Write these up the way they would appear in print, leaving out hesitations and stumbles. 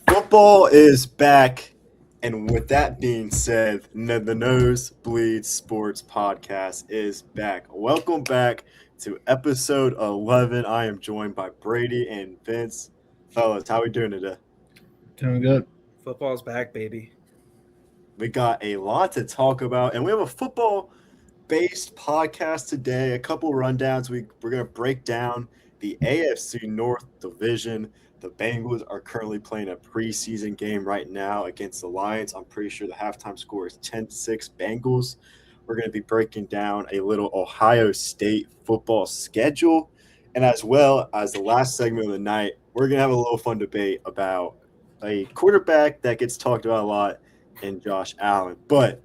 Football is back, and with that being said, the Nosebleeds Sports Podcast is back. Welcome back to episode 11. I am joined by Brady and Vince. Fellas, how we doing today? Doing good. Football's back, baby. We got a lot to talk about, and we have a football-based podcast today. A couple rundowns. We're going to break down the AFC North division. The Bengals are currently playing a preseason game right now against the Lions. I'm pretty sure the halftime score is 10-6 Bengals. We're going to be breaking down a little Ohio State football schedule. And as well as the last segment of the night, we're going to have a little fun debate about a quarterback that gets talked about a lot in Josh Allen. But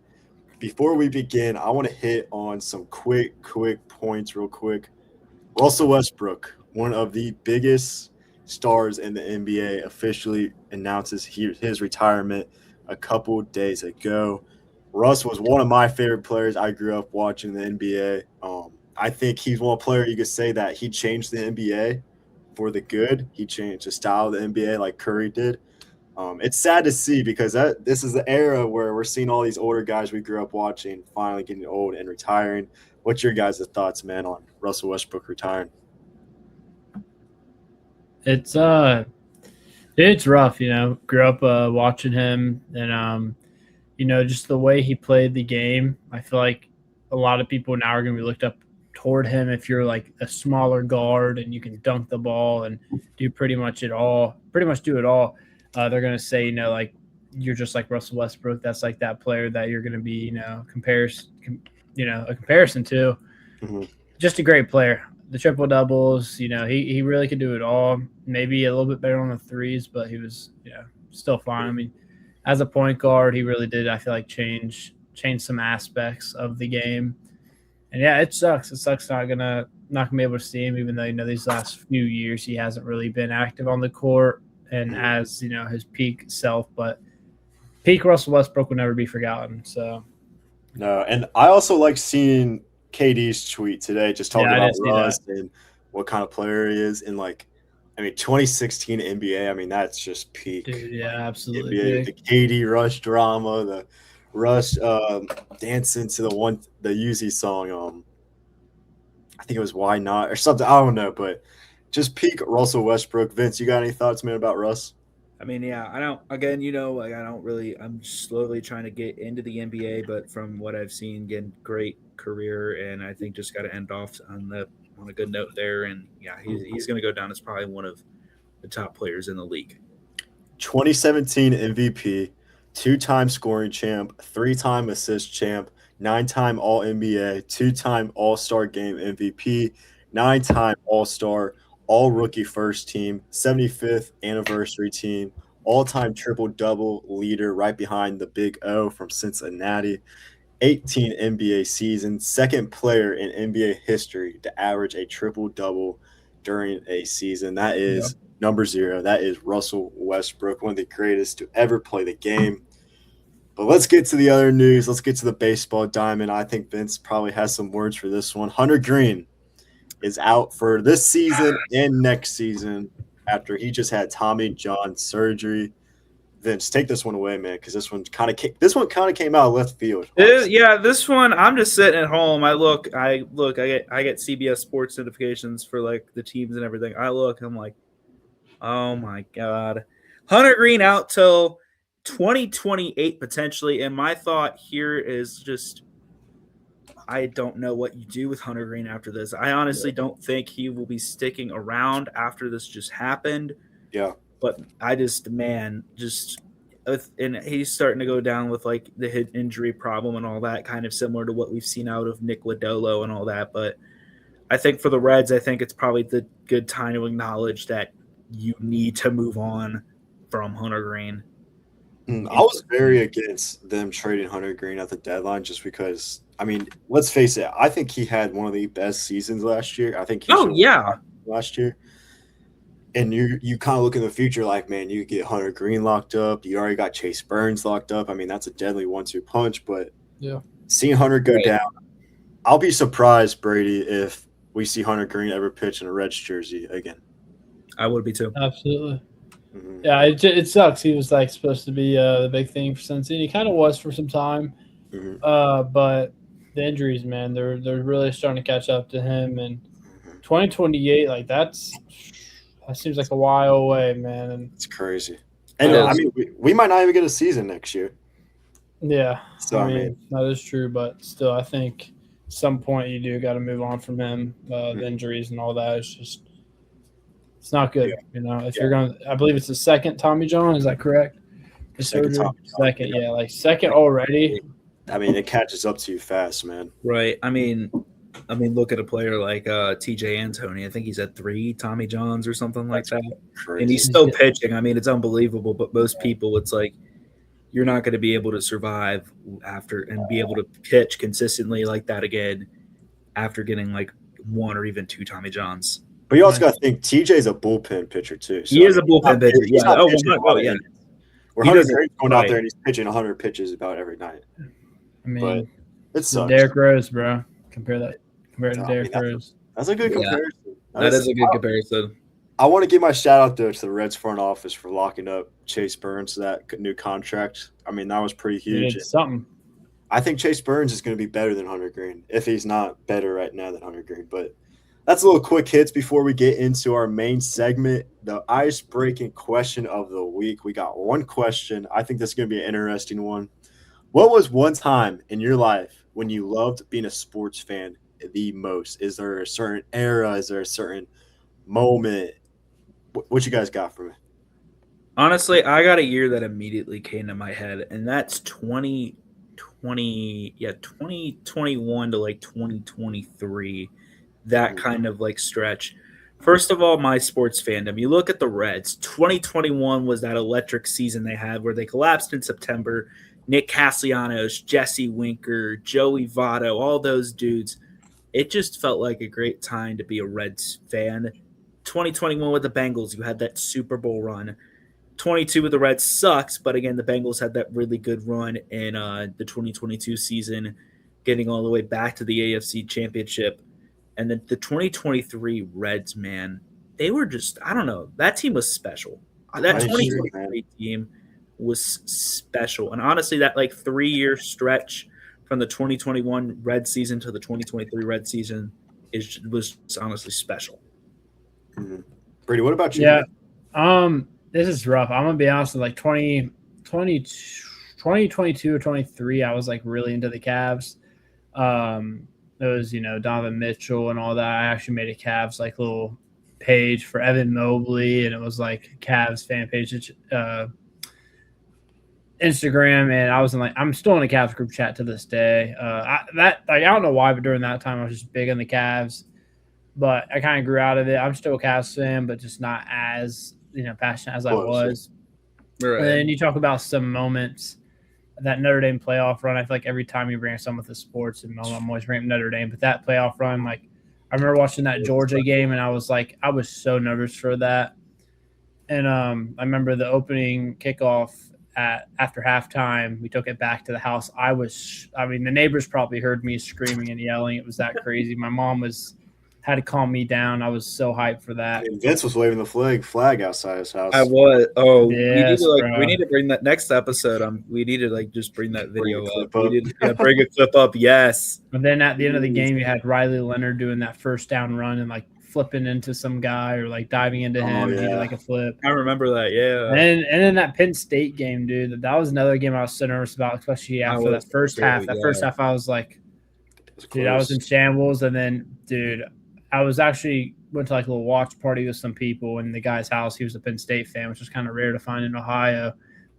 before we begin, I want to hit on some quick points real quick. Russell Westbrook, one of the biggest stars in the NBA, officially announces his retirement a couple days ago. Russ was one of my favorite players. I grew up watching the NBA. I think he's one player you could say that he changed the NBA for the good. He changed the style of the NBA like Curry did. It's sad to see because this is the era where we're seeing all these older guys we grew up watching finally getting old and retiring. What's your guys' thoughts, man, on Russell Westbrook retiring? It's rough, Grew up watching him, and just the way he played the game. I feel like a lot of people now are going to be looked up toward him if you're like a smaller guard and you can dunk the ball and do pretty much do it all. They're going to say, like you're just like Russell Westbrook. That's like that player that you're going to be, a comparison to. Mm-hmm. Just a great player. The triple doubles, he really could do it all. Maybe a little bit better on the threes, but he was, still fine. I mean, as a point guard, he really did, I feel like, change some aspects of the game. And yeah, it sucks. It sucks not gonna be able to see him, even though, these last few years he hasn't really been active on the court and as, his peak self. But peak Russell Westbrook will never be forgotten. So no, and I also like seeing KD's tweet today, just talking about Russ and what kind of player he is. And 2016 NBA, that's just peak. Dude, yeah, absolutely. NBA, the KD Rush drama, the Rush dancing to the Yeezy song. I think it was Why Not or something. I don't know, but just peak Russell Westbrook. Vince, you got any thoughts, man, about Russ? I'm slowly trying to get into the NBA, but from what I've seen, again, great career, and I think just got to end off on a good note there. And yeah, he's going to go down as probably one of the top players in the league. 2017 MVP, 2-time scoring champ, 3-time assist champ, 9-time All-NBA, 2-time All-Star Game MVP, 9-time All-Star, All-Rookie First Team, 75th Anniversary Team, all-time triple-double leader right behind the Big O from Cincinnati, 18 NBA seasons, second player in NBA history to average a triple-double during a season. That is number 0. That is Russell Westbrook, one of the greatest to ever play the game. But let's get to the other news. Let's get to the baseball diamond. I think Vince probably has some words for this one. Hunter Green is out for this season and next season after he just had Tommy John surgery. Vince, take this one away, man, because this one kind of came out of left field. This one I'm just sitting at home. I get CBS Sports notifications for like the teams and everything. I'm like, oh my god, Hunter Green out till 2028 potentially. And my thought here is just, I don't know what you do with Hunter Green after this. I honestly don't think he will be sticking around after this just happened. Yeah. But I just, and he's starting to go down with like the hip injury problem and all that, kind of similar to what we've seen out of Nick Lodolo and all that. But I think for the Reds, I think it's probably the good time to acknowledge that you need to move on from Hunter Green. I was very against them trading Hunter Green at the deadline just because, let's face it, I think he had one of the best seasons last year. I think last year. And you kind of look in the future like, man, you get Hunter Green locked up. You already got Chase Burns locked up. That's a deadly 1-2 punch. But seeing Hunter go down, I'll be surprised, Brady, if we see Hunter Green ever pitch in a Reds jersey again. I would be too. Absolutely. Yeah, it sucks. He was like supposed to be the big thing for Cincinnati. He kind of was for some time, but the injuries, man, they're really starting to catch up to him. And 2028, like that seems like a while away, man. And It's crazy. And I mean, we might not even get a season next year. yeah, So I mean that is true, but still, I think at some point you do got to move on from him. The injuries and all that. It's not good. You know, if you're going to, I believe it's the second Tommy John. Is that correct? Second, like second already. I mean, it catches up to you fast, man. Right. I mean, look at a player like TJ Antoni. I think he's had 3 Tommy Johns or something like that. Crazy. And he's still pitching. I mean, it's unbelievable. But most people, it's like you're not going to be able to survive after and be able to pitch consistently like that again after getting like 1 or even 2 Tommy Johns. But you also got to think TJ's a bullpen pitcher too. So he is a bullpen pitcher. Yeah. Yeah. We're going out there and he's pitching 100 pitches about every night. I mean, but it sucks. Derrick Rose, bro. Compare to Derrick Rose. That's a good comparison. That is a good comparison. I want to give my shout out there to the Reds front office for locking up Chase Burns to that new contract. I mean, that was pretty huge. It's something. I think Chase Burns is going to be better than Hunter Green, if he's not better right now than Hunter Green. But that's a little quick hits before we get into our main segment, the ice-breaking question of the week. We got one question. I think this is going to be an interesting one. What was one time in your life when you loved being a sports fan the most? Is there a certain era? Is there a certain moment? What you guys got for me? Honestly, I got a year that immediately came to my head, and that's 2021 to like 2023. That kind of like stretch. First of all, my sports fandom. You look at the Reds. 2021 was that electric season they had where they collapsed in September. Nick Castellanos, Jesse Winker, Joey Votto, all those dudes. It just felt like a great time to be a Reds fan. 2021 with the Bengals, you had that Super Bowl run. 22 with the Reds sucks, but again, the Bengals had that really good run in the 2022 season, getting all the way back to the AFC Championship. And then the 2023 Reds, man, they were just, I don't know, that team was special. That 2023 team was special. And honestly, that like 3-year stretch from the 2021 Red season to the 2023 Red season was honestly special. Brady, what about you? Yeah. This is rough. I'm going to be honest with like 2022 or 23, I was like really into the Cavs. It was, Donovan Mitchell and all that. I actually made a Cavs like little page for Evan Mobley, and it was like Cavs fan page, Instagram, and I was I'm still in a Cavs group chat to this day. I don't know why, but during that time I was just big on the Cavs, but I kind of grew out of it. I'm still a Cavs fan, but just not as passionate as I was. Right. And then you talk about some moments. That Notre Dame playoff run, I feel like every time you bring someone with the sports, and I'm always bringing Notre Dame, but that playoff run, like I remember watching that Georgia game, and I was so nervous for that. And I remember the opening kickoff after halftime, we took it back to the house. The neighbors probably heard me screaming and yelling. It was that crazy. My mom had to calm me down. I was so hyped for that. And Vince was waving the flag outside his house. I was. Oh, yes, we need to bring that next episode. We need to just bring that video up. We need to bring a clip up. Yes. And then at the end of the game, you had Riley Leonard doing that first down run and like flipping into some guy or like diving into him. He did like a flip. I remember that. Yeah. And then that Penn State game, dude. That was another game I was so nervous about, especially after that first half. That first half, I was like, dude, I was in shambles. And then, dude, I was actually went to like a little watch party with some people in the guy's house. He was a Penn State fan, which is kind of rare to find in Ohio.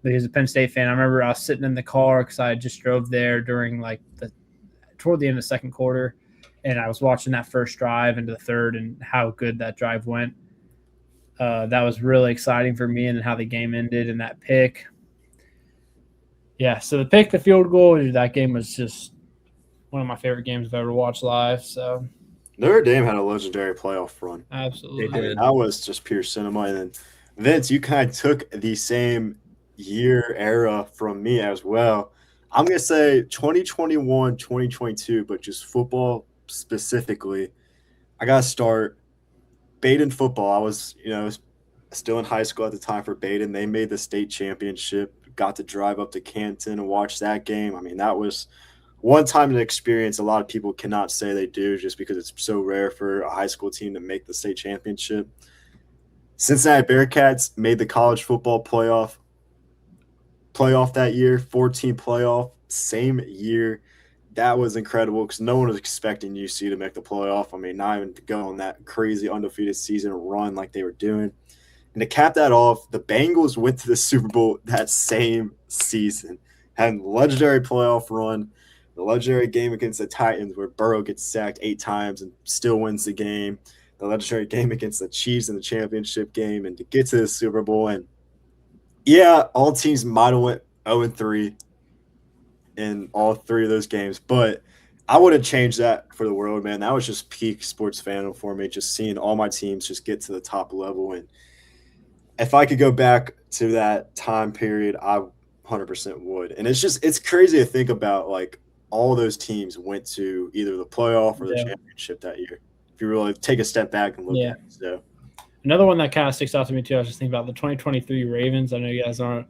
But he was a Penn State fan. I remember I was sitting in the car because I just drove there during like toward the end of the second quarter, and I was watching that first drive into the third and how good that drive went. That was really exciting for me, and how the game ended and that pick. Yeah, so the field goal, that game was just one of my favorite games I've ever watched live. So. Notre Dame had a legendary playoff run. Absolutely. That was just pure cinema. And then, Vince, you kind of took the same era from me as well. I'm going to say 2021, 2022, but just football specifically. I got to start Baden football. I was, still in high school at the time for Baden. They made the state championship, got to drive up to Canton and watch that game. I mean, that was one time an experience a lot of people cannot say they do just because it's so rare for a high school team to make the state championship. Cincinnati Bearcats made the college football playoff that year, 14 playoff, same year. That was incredible because no one was expecting UC to make the playoff. I mean, not even to go on that crazy undefeated season run like they were doing. And to cap that off, the Bengals went to the Super Bowl that same season, had a legendary playoff run, the legendary game against the Titans where Burrow gets sacked 8 times and still wins the game, the legendary game against the Chiefs in the championship game, and to get to the Super Bowl. And yeah, all teams might have went 0-3 in all 3 of those games, but I wouldn't change that for the world, man. That was just peak sports fandom for me, just seeing all my teams just get to the top level. And if I could go back to that time period, I 100% would. And it's crazy to think about, like, all those teams went to either the playoff or the championship that year. If you really take a step back and look at it. So another one that kind of sticks out to me too, I was just thinking about the 2023 Ravens. I know you guys aren't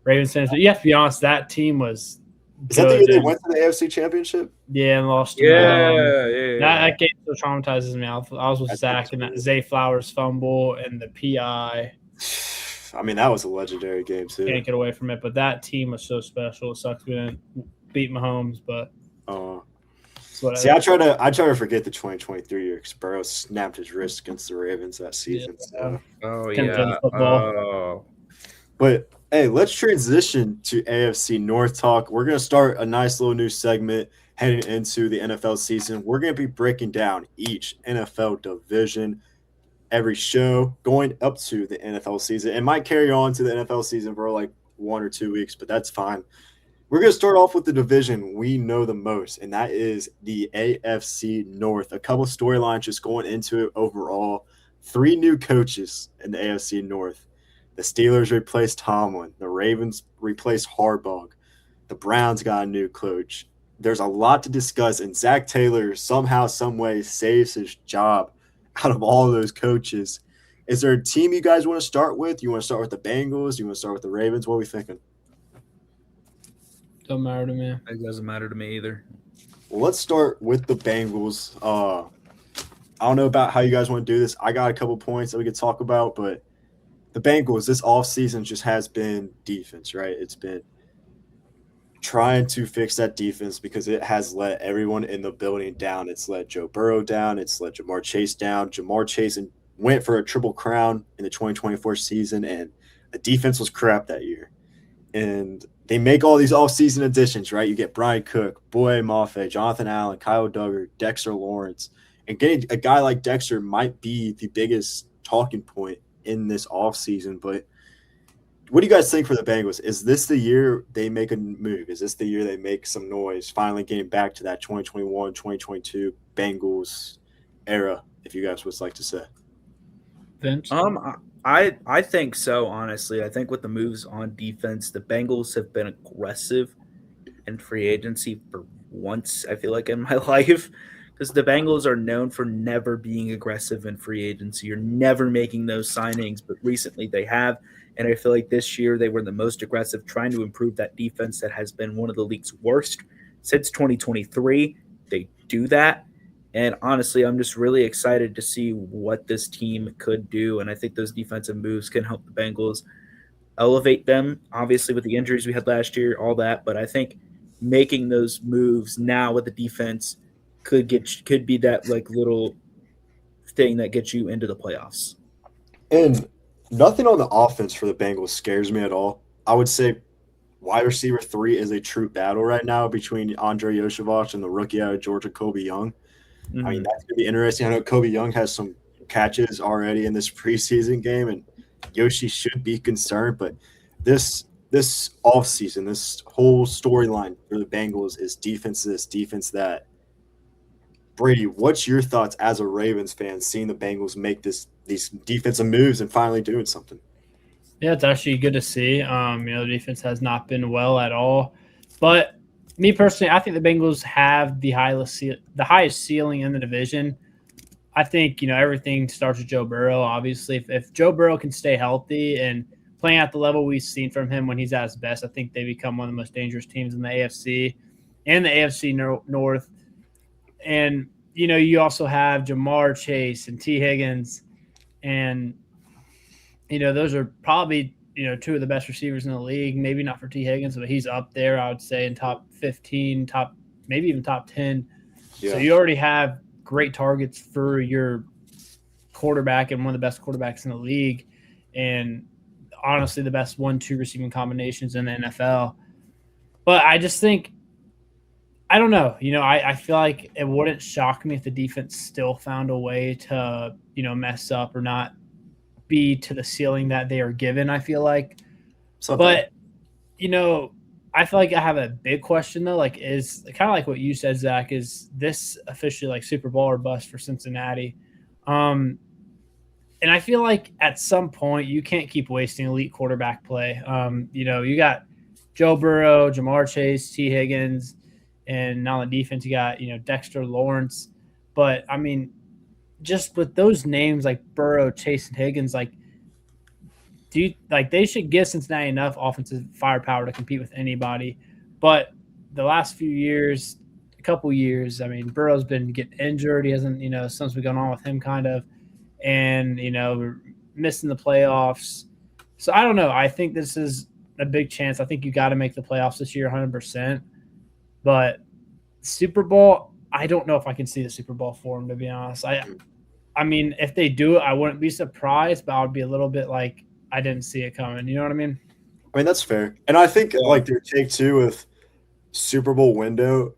Ravens fans, but you have to be honest, that team was – Is that the year they went to the AFC Championship? Yeah, and lost. Yeah. That game still traumatizes me. I was with Zach and that Zay Flowers fumble and the PI. I mean, that was a legendary game too. Can't get away from it, but that team was so special. It sucks we didn't beat Mahomes, but see, I try to forget the 2023 year because Burrow snapped his wrist against the Ravens that season. Yeah. So. But hey, let's transition to AFC North talk. We're gonna start a nice little new segment heading into the NFL season. We're gonna be breaking down each NFL division every show going up to the NFL season. It might carry on to the NFL season for like 1 or 2 weeks, but that's fine. We're going to start off with the division we know the most, and that is the AFC North. A couple storylines just going into it overall. 3 new coaches in the AFC North. The Steelers replaced Tomlin. The Ravens replaced Harbaugh. The Browns got a new coach. There's a lot to discuss, and Zach Taylor somehow, some way saves his job out of all of those coaches. Is there a team you guys want to start with? You want to start with the Bengals? You want to start with the Ravens? What are we thinking? Don't matter to me. It doesn't matter to me either. Well, let's start with the Bengals. I don't know about how you guys want to do this. I got a couple points that we could talk about, but the Bengals this offseason just has been defense, right? It's been trying to fix that defense because it has let everyone in the building down. It's let Joe Burrow down. It's let Jamar Chase down. Jamar Chase went for a triple crown in the 2024 season, and the defense was crap that year. And they make all these offseason additions, right? You get Brian Cook, Boye Mafe, Jonathan Allen, Kyle Duggar, Dexter Lawrence. And getting a guy like Dexter might be the biggest talking point in this offseason. But what do you guys think for the Bengals? Is this the year they make a move? Is this the year they make some noise, finally getting back to that 2021, 2022 Bengals era, if you guys would like to say? Vince? I think so, honestly. I think with the moves on defense, the Bengals have been aggressive in free agency for once, I feel like, in my life. Because the Bengals are known for never being aggressive in free agency. You're never making those signings, but recently they have. And I feel like this year they were the most aggressive, trying to improve that defense that has been one of the league's worst since 2023. They do that. And honestly, I'm just really excited to see what this team could do. And I think those defensive moves can help the Bengals elevate them, obviously with the injuries we had last year, all that. But I think making those moves now with the defense could be that like little thing that gets you into the playoffs. And nothing on the offense for the Bengals scares me at all. I would say wide receiver 3 is a true battle right now between Andre Yoshevich and the rookie out of Georgia, Kobe Young. Mm-hmm. I mean, that's going to be interesting. I know Kobe Young has some catches already in this preseason game, and Yoshi should be concerned. But this offseason, this whole storyline for the Bengals is defense this, defense that. Brady, what's your thoughts as a Ravens fan seeing the Bengals make these defensive moves and finally doing something? Yeah, it's actually good to see. The defense has not been well at all. But me personally, I think the Bengals have the highest ceiling in the division. I think, everything starts with Joe Burrow. Obviously, if Joe Burrow can stay healthy and playing at the level we've seen from him when he's at his best, I think they become one of the most dangerous teams in the AFC and the AFC North. And, you also have Jamar Chase and T. Higgins. And, those are probably, two of the best receivers in the league. Maybe not for T. Higgins, but he's up there, I would say, in top 15, maybe even top 10. Yeah. So you already have great targets for your quarterback and one of the best quarterbacks in the league. And honestly, the best 1-2 receiving combinations in the NFL. But I just think, I don't know. I feel like it wouldn't shock me if the defense still found a way to, mess up or not be to the ceiling that they are given, I feel like. But, I feel like I have a big question, though, is kind of like what you said, Zach, is this officially Super Bowl or bust for Cincinnati? And I feel like at some point you can't keep wasting elite quarterback play. You got Joe Burrow, Jamar Chase, T. Higgins, and now on the defense you got, Dexter Lawrence. But, I mean, just with those names like Burrow, Chase, and Higgins, they should give Cincinnati enough offensive firepower to compete with anybody. But the last couple years, I mean, Burrow's been getting injured. He hasn't, something's been going on with him kind of. And, we're missing the playoffs. So I don't know. I think this is a big chance. I think you got to make the playoffs this year 100%. But Super Bowl, I don't know if I can see the Super Bowl for him, to be honest. I mean, if they do it, I wouldn't be surprised, but I would be a little bit like I didn't see it coming. You know what I mean? I mean, that's fair. And I think their take two with Super Bowl window,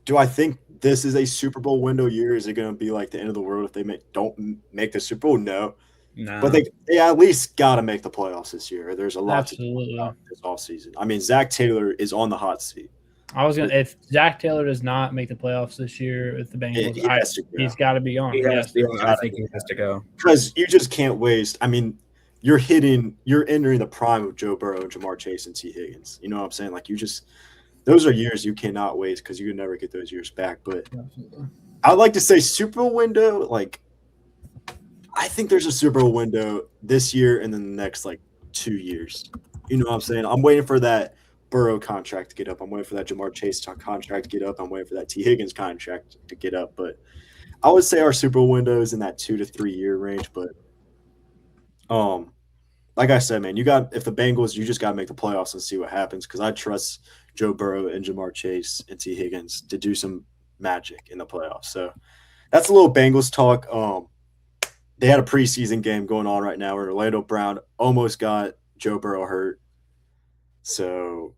do I think this is a Super Bowl window year? Is it going to be like the end of the world if they don't make the Super Bowl? No. But they at least got to make the playoffs this year. There's a lot to do about this offseason. I mean, Zach Taylor is on the hot seat. If Zach Taylor does not make the playoffs this year with the Bengals, he's got to be on. I think he has to go. Because you just can't waste. I mean, you're entering the prime of Joe Burrow and Jamar Chase and T. Higgins. You know what I'm saying? Those are years you cannot waste because you can never get those years back. But I'd like to say Super Bowl window, I think there's a Super Bowl window this year and then the next 2 years. You know what I'm saying? I'm waiting for that Burrow contract to get up. I'm waiting for that Jamar Chase contract to get up. I'm waiting for that T. Higgins contract to get up. But I would say our Super Bowl window is in that 2 to 3 year range. But like I said, man, if the Bengals, you just got to make the playoffs and see what happens because I trust Joe Burrow and Jamar Chase and T. Higgins to do some magic in the playoffs. So that's a little Bengals talk. They had a preseason game going on right now where Orlando Brown almost got Joe Burrow hurt. So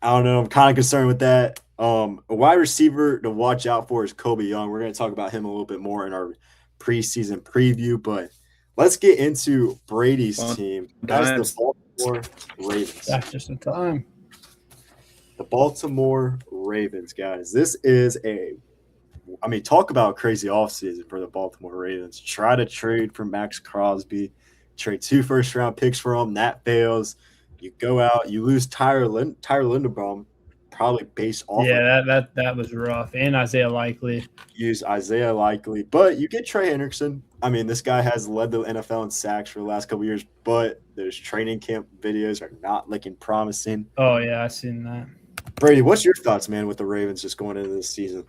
I don't know. I'm kind of concerned with that. A wide receiver to watch out for is Kobe Young. We're going to talk about him a little bit more in our preseason preview, but let's get into Brady's team. That's the Baltimore Ravens. That's just in time. The Baltimore Ravens, guys. This is talk about a crazy offseason for the Baltimore Ravens. Try to trade for Max Crosby, trade 2 first-round picks for him. That fails. You go out, you lose Tyler Linderbaum, probably based off. Yeah, that was rough. And Isaiah Likely. Use Isaiah Likely, but you get Trey Hendrickson. I mean, this guy has led the NFL in sacks for the last couple of years, but those training camp videos are not looking promising. Oh yeah, I've seen that. Brady, what's your thoughts, man, with the Ravens just going into this season?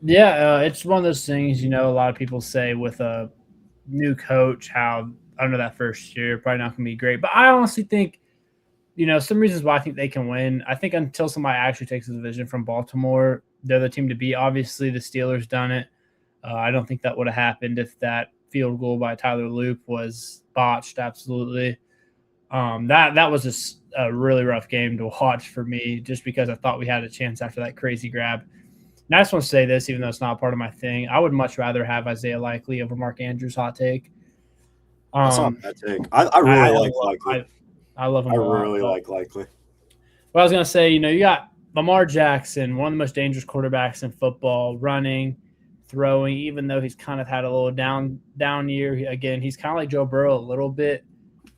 Yeah, it's one of those things. A lot of people say with a new coach how under that first year probably not going to be great, but I honestly think. Some reasons why I think they can win. I think until somebody actually takes the division from Baltimore, they're the team to beat. Obviously, the Steelers done it. I don't think that would have happened if that field goal by Tyler Loop was botched. Absolutely. That was just a really rough game to watch for me just because I thought we had a chance after that crazy grab. And I just want to say this, even though it's not part of my thing. I would much rather have Isaiah Likely over Mark Andrews' hot take. That's not a bad take. I really like Likely. I love him. I really like Likely. Well, I was going to say, you got Lamar Jackson, one of the most dangerous quarterbacks in football, running, throwing, even though he's kind of had a little down year. Again, he's kind of like Joe Burrow a little bit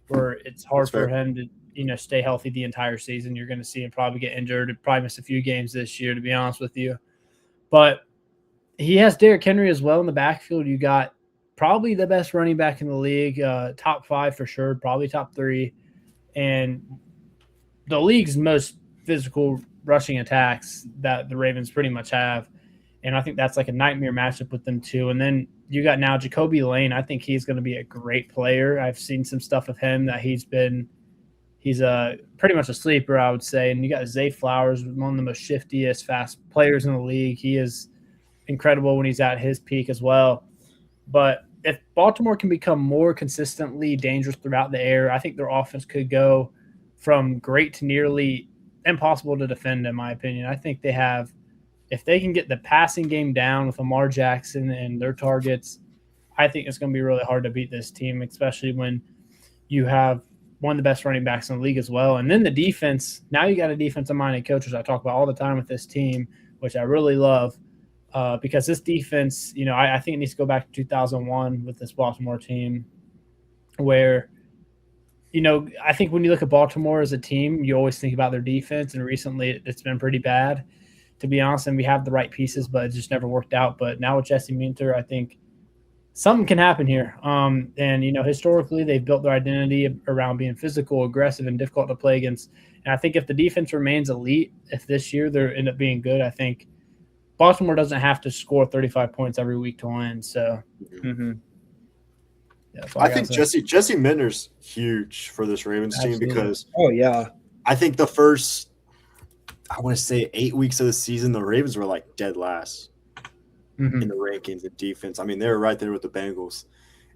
where it's hard for him to, stay healthy the entire season. You're going to see him probably get injured and probably miss a few games this year, to be honest with you. But he has Derrick Henry as well in the backfield. You got probably the best running back in the league, top 5 for sure, probably top 3, and the league's most physical rushing attacks that the Ravens pretty much have. And I think that's like a nightmare matchup with them too. And then you got now Jacoby Lane. I think he's going to be a great player. I've seen some stuff of him that he's pretty much a sleeper, I would say. And you got Zay Flowers, one of the most shiftiest, fast players in the league. He is incredible when he's at his peak as well. But if Baltimore can become more consistently dangerous throughout the air, I think their offense could go from great to nearly impossible to defend, in my opinion. I think they have, if they can get the passing game down with Lamar Jackson and their targets, I think it's going to be really hard to beat this team, especially when you have one of the best running backs in the league as well. And then the defense, now you got a defensive-minded coach, which I talk about all the time with this team, which I really love, because this defense, I think it needs to go back to 2001 with this Baltimore team where, I think when you look at Baltimore as a team, you always think about their defense, and recently it's been pretty bad, to be honest, and we have the right pieces, but it just never worked out. But now with Jesse Minter, I think something can happen here. And, historically they've built their identity around being physical, aggressive, and difficult to play against. And I think if the defense remains elite, if this year they end up being good, I think Baltimore doesn't have to score 35 points every week to win. So yeah, I think Jesse Minter's huge for this Ravens team because I think the first, I want to say 8 weeks of the season, the Ravens were like dead last in the rankings and defense. I mean, they were right there with the Bengals.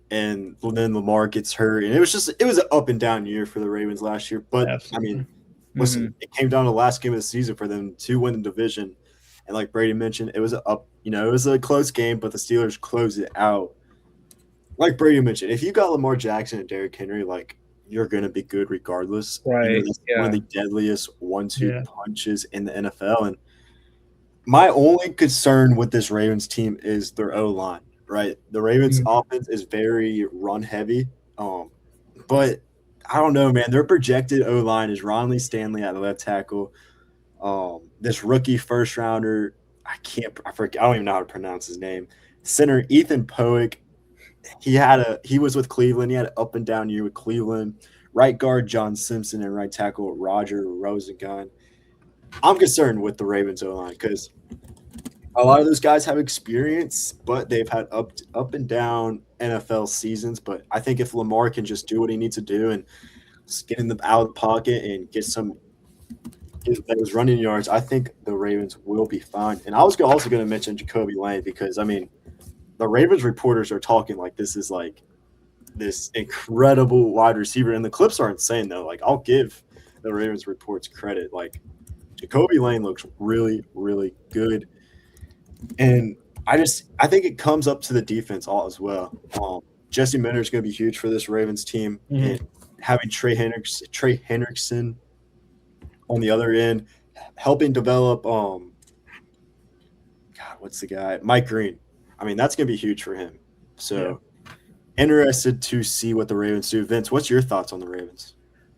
And then Lamar gets hurt. And it was an up and down year for the Ravens last year. But, Absolutely. I mean, listen, it came down to the last game of the season for them to win the division. And like Brady mentioned, it was a close game, but the Steelers closed it out. Like Brady mentioned, if you got Lamar Jackson and Derrick Henry, like, you're going to be good regardless. Right. That's one of the deadliest 1-2 punches in the NFL. And my only concern with this Ravens team is their O-line, right? The Ravens offense is very run-heavy. But I don't know, man. Their projected O-line is Ronley Stanley at the left tackle. This rookie first-rounder, I don't even know how to pronounce his name. Center Ethan Poick. He was with Cleveland. He had an up and down year with Cleveland. Right guard John Simpson and right tackle Roger Rosengun. I'm concerned with the Ravens O-line because a lot of those guys have experience, but they've had up and down NFL seasons. But I think if Lamar can just do what he needs to do and get in out of the pocket and get those running yards, I think the Ravens will be fine. And I was also going to mention Jacoby Lane because, I mean, the Ravens reporters are talking like this is like this incredible wide receiver. And the clips are insane, though. Like, I'll give the Ravens reports credit. Like, Jacoby Lane looks really, really good. And I think it comes up to the defense all as well. Jesse Minter is going to be huge for this Ravens team. And having Trey Hendrickson on the other end, helping develop what's the guy? Mike Green. I mean, that's going to be huge for him. So interested to see what the Ravens do. Vince, what's your thoughts on the Ravens?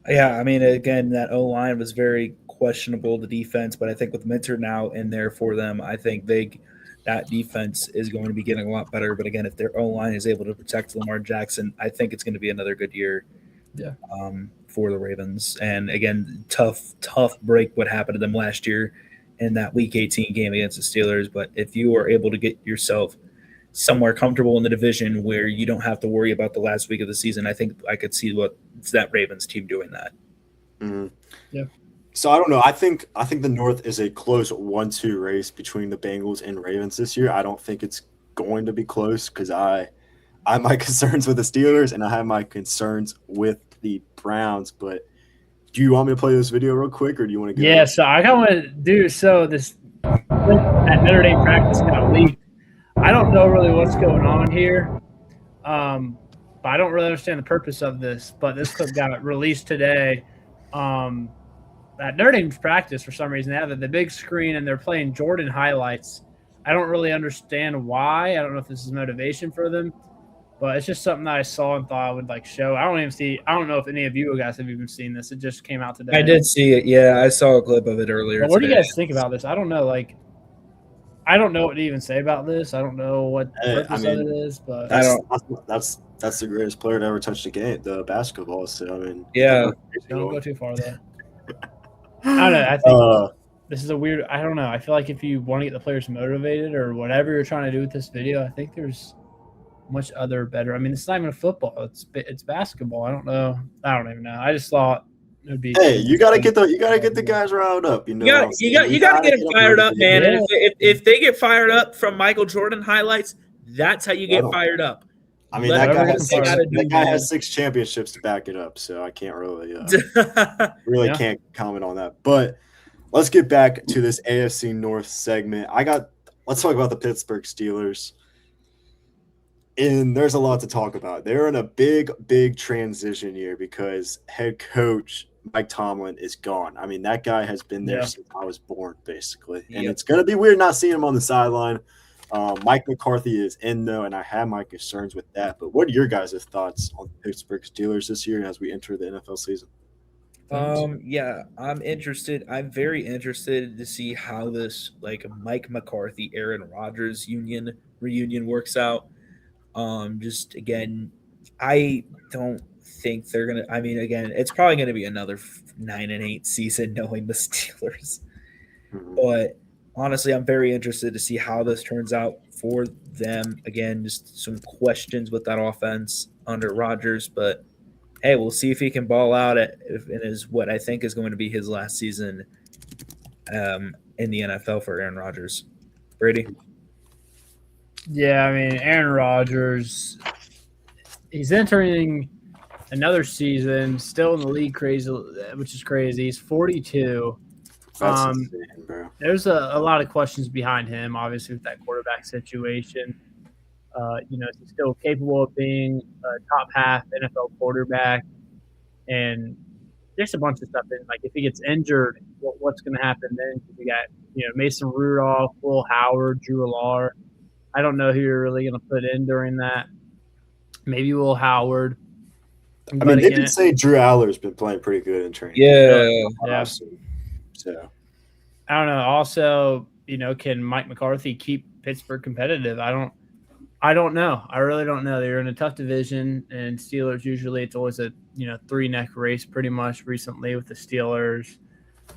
Yeah, I mean, again, that O-line was very questionable, the defense, but I think with Minter now in there for them, I think that defense is going to be getting a lot better. But again, if their O-line is able to protect Lamar Jackson, I think it's going to be another good year for the Ravens. And again, tough break what happened to them last year in that Week 18 game against the Steelers. But if you are able to get yourself somewhere comfortable in the division where you don't have to worry about the last week of the season, I think I could see that Ravens team doing that. Yeah. So I don't know. I think the North is a close 1-2 race between the Bengals and Ravens this year. I don't think it's going to be close because I have my concerns with the Steelers and I have my concerns with the Browns. But do you want me to play this video real quick, or do you want to go? Yeah, so I want to do this at Notre Dame practice got leaked. I don't know really what's going on here, but I don't really understand the purpose of this. But this clip got released today. At Notre Dame's practice, for some reason, they have the big screen and they're playing Jordan highlights. I don't really understand why. I don't know if this is motivation for them, but it's just something that I saw and thought I would show. I don't know if any of you guys have even seen this. It just came out today. I did see it. Yeah, I saw a clip of it earlier. But what do you guys think about this? I don't know. I don't know what to even say about this. I don't know what the Hey, purpose of it is, but that's the greatest player to ever touch the basketball. So I mean, Yeah. don't go too far though. I don't know. I think this is a weird. I don't know. I feel like if you want to get the players motivated or whatever you're trying to do with this video, I think there's much other better. I mean, it's not even football. It's basketball. I don't know. I don't even know. I just thought it would be. Hey, you gotta get the guys riled up. You know, You got to get them fired up, man. Yeah. And if they get fired up from Michael Jordan highlights, that's how you get fired up. I mean, Let that guy has 6 championships to back it up, so I can't really can't comment on that. But let's get back to this AFC North segment. Let's talk about the Pittsburgh Steelers. And there's a lot to talk about. They're in a big transition year because head coach Mike Tomlin is gone. I mean, that guy has been there since I was born, basically. And it's going to be weird not seeing him on the sideline. Mike McCarthy is in, though, and I have my concerns with that. But what are your guys' thoughts on the Pittsburgh Steelers this year as we enter the NFL season? Yeah, I'm interested. I'm very interested to see how this Mike McCarthy, Aaron Rodgers reunion works out. Just again, I don't think they're gonna. I mean, again, it's probably gonna be another 9-8 season, knowing the Steelers. But honestly, I'm very interested to see how this turns out for them. Again, just some questions with that offense under Rodgers, but hey, we'll see if he can ball out in what I think is going to be his last season in the NFL for Aaron Rodgers. Brady? Yeah, I mean, Aaron Rodgers, he's entering another season, still in the league, which is crazy. He's 42. That's insane, bro. There's a lot of questions behind him, obviously, with that quarterback situation. Is he still capable of being a top half NFL quarterback? And there's a bunch of stuff in, like, if he gets injured, what's going to happen then? We got, Mason Rudolph, Will Howard, Drew Allar. I don't know who you're really going to put in during that. Maybe Will Howard. I mean, they did say Drew Aller's been playing pretty good in training. Yeah. So I don't know. Also, can Mike McCarthy keep Pittsburgh competitive? I don't know. I really don't know. They're in a tough division, and Steelers usually it's always a 3-neck race pretty much recently with the Steelers,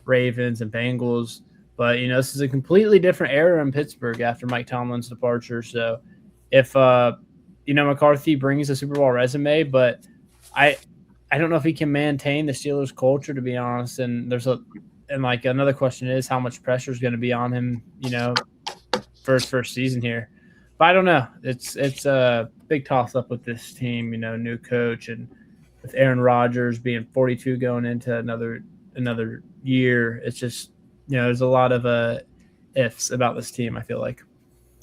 Ravens, and Bengals. But this is a completely different era in Pittsburgh after Mike Tomlin's departure. So if McCarthy brings a Super Bowl resume, but I don't know if he can maintain the Steelers culture, to be honest. And another question is how much pressure is going to be on him, for his first season here. But I don't know. It's a big toss up with this team, new coach, and with Aaron Rodgers being 42 going into another year. It's just there's a lot of ifs about this team, I feel like.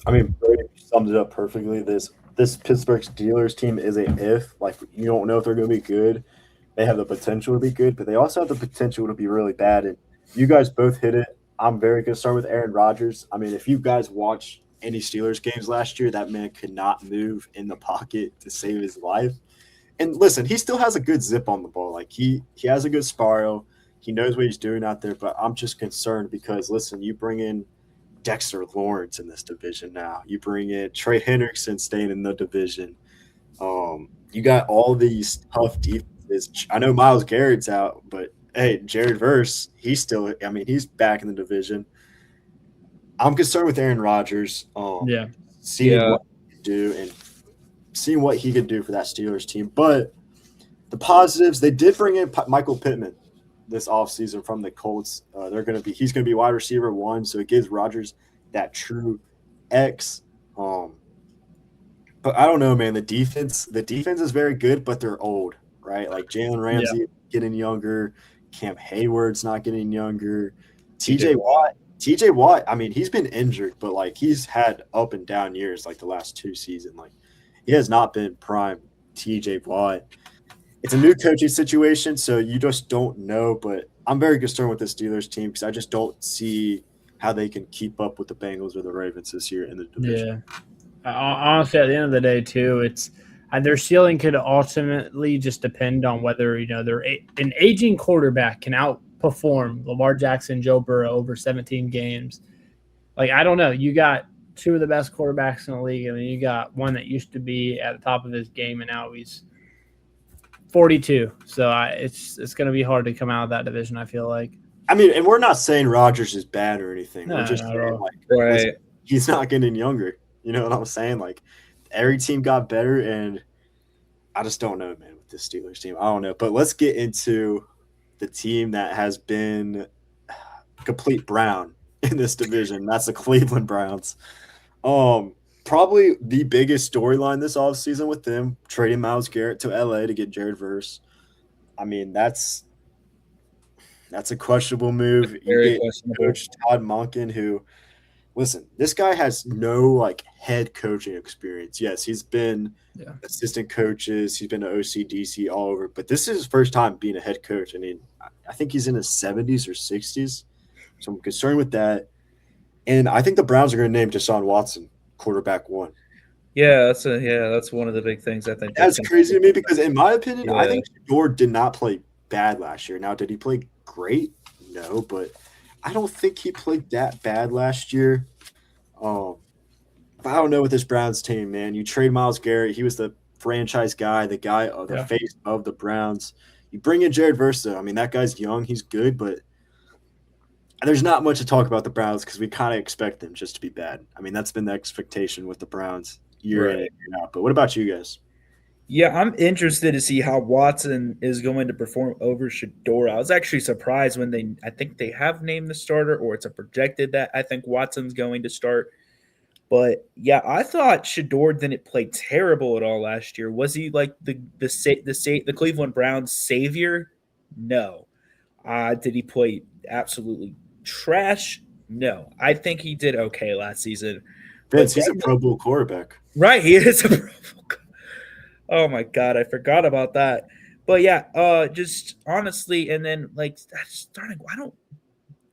I mean, Brady summed it up perfectly. This Pittsburgh Steelers team is a if. Like, you don't know if they're going to be good. They have the potential to be good, but they also have the potential to be really bad. And you guys both hit it. I'm very concerned with Aaron Rodgers. I mean, if you guys watch any Steelers games last year, that man could not move in the pocket to save his life. And listen, he still has a good zip on the ball. Like, he has a good spiral. He knows what he's doing out there, but I'm just concerned because, listen, you bring in Dexter Lawrence in this division now. You bring in Trey Hendrickson staying in the division. You got all these tough defenses. I know Myles Garrett's out, but, hey, Jared Verse, he's back in the division. I'm concerned with Aaron Rodgers. Seeing what he could do and seeing what he could do for that Steelers team. But the positives, they did bring in Michael Pittman this offseason from the Colts. He's gonna be wide receiver 1, so it gives Rodgers that true X. But I don't know, man. The defense is very good, but they're old, right? Like Jalen Ramsey getting younger, Cam Hayward's not getting younger. TJ Watt, I mean, he's been injured, but like he's had up and down years like the last 2 seasons. Like he has not been prime TJ Watt. It's a new coaching situation, so you just don't know. But I'm very concerned with the Steelers team because I just don't see how they can keep up with the Bengals or the Ravens this year in the division. Yeah. Honestly, at the end of the day, too, it's their ceiling could ultimately just depend on whether an aging quarterback can outperform Lamar Jackson, Joe Burrow over 17 games, Like, I don't know. You got two of the best quarterbacks in the league. I mean, you got one that used to be at the top of his game, and now he's 42. So it's going to be hard to come out of that division, I feel like. I mean, and we're not saying Rodgers is bad or anything. No, We're just not at saying, all. like, Right. listen, he's not getting younger. You know what I'm saying? Like, every team got better, and I just don't know, man, with this Steelers team. I don't know. But let's get into the team that has been complete brown in this division. That's the Cleveland Browns. Probably the biggest storyline this offseason with them, trading Myles Garrett to LA to get Jared Verse. I mean, that's a questionable move. You Very get questionable. Coach Todd Monken, who, listen, this guy has no like head coaching experience. Yes, he's been assistant coaches, he's been to OCDC all over, but this is his first time being a head coach. I mean, I think he's in his 70s or 60s, so I'm concerned with that. And I think the Browns are going to name Deshaun Watson quarterback one. Yeah, that's one of the big things I think. That's crazy to me because, in my opinion, I Yeah. think Shador did not play bad last year. Now, did he play great? No, but I don't think he played that bad last year. But I don't know with this Browns team, man. You trade Myles Garrett. He was the franchise guy, the face of the Browns. You bring in Jared Verse. I mean, that guy's young. He's good, but there's not much to talk about the Browns because we kind of expect them just to be bad. I mean, that's been the expectation with the Browns year in and year out. But what about you guys? Yeah, I'm interested to see how Watson is going to perform over Shador. I was actually surprised when I think they have named the starter, or it's a projected that I think Watson's going to start. But yeah, I thought Shador didn't play terrible at all last year. Was he like the Cleveland Browns savior? No. Did he play absolutely trash? No. I think he did okay last season. Vince, he's a Pro Bowl quarterback. Right, he is a Pro Bowl. Oh my God, I forgot about that. But yeah, just honestly, and then like starting, I don't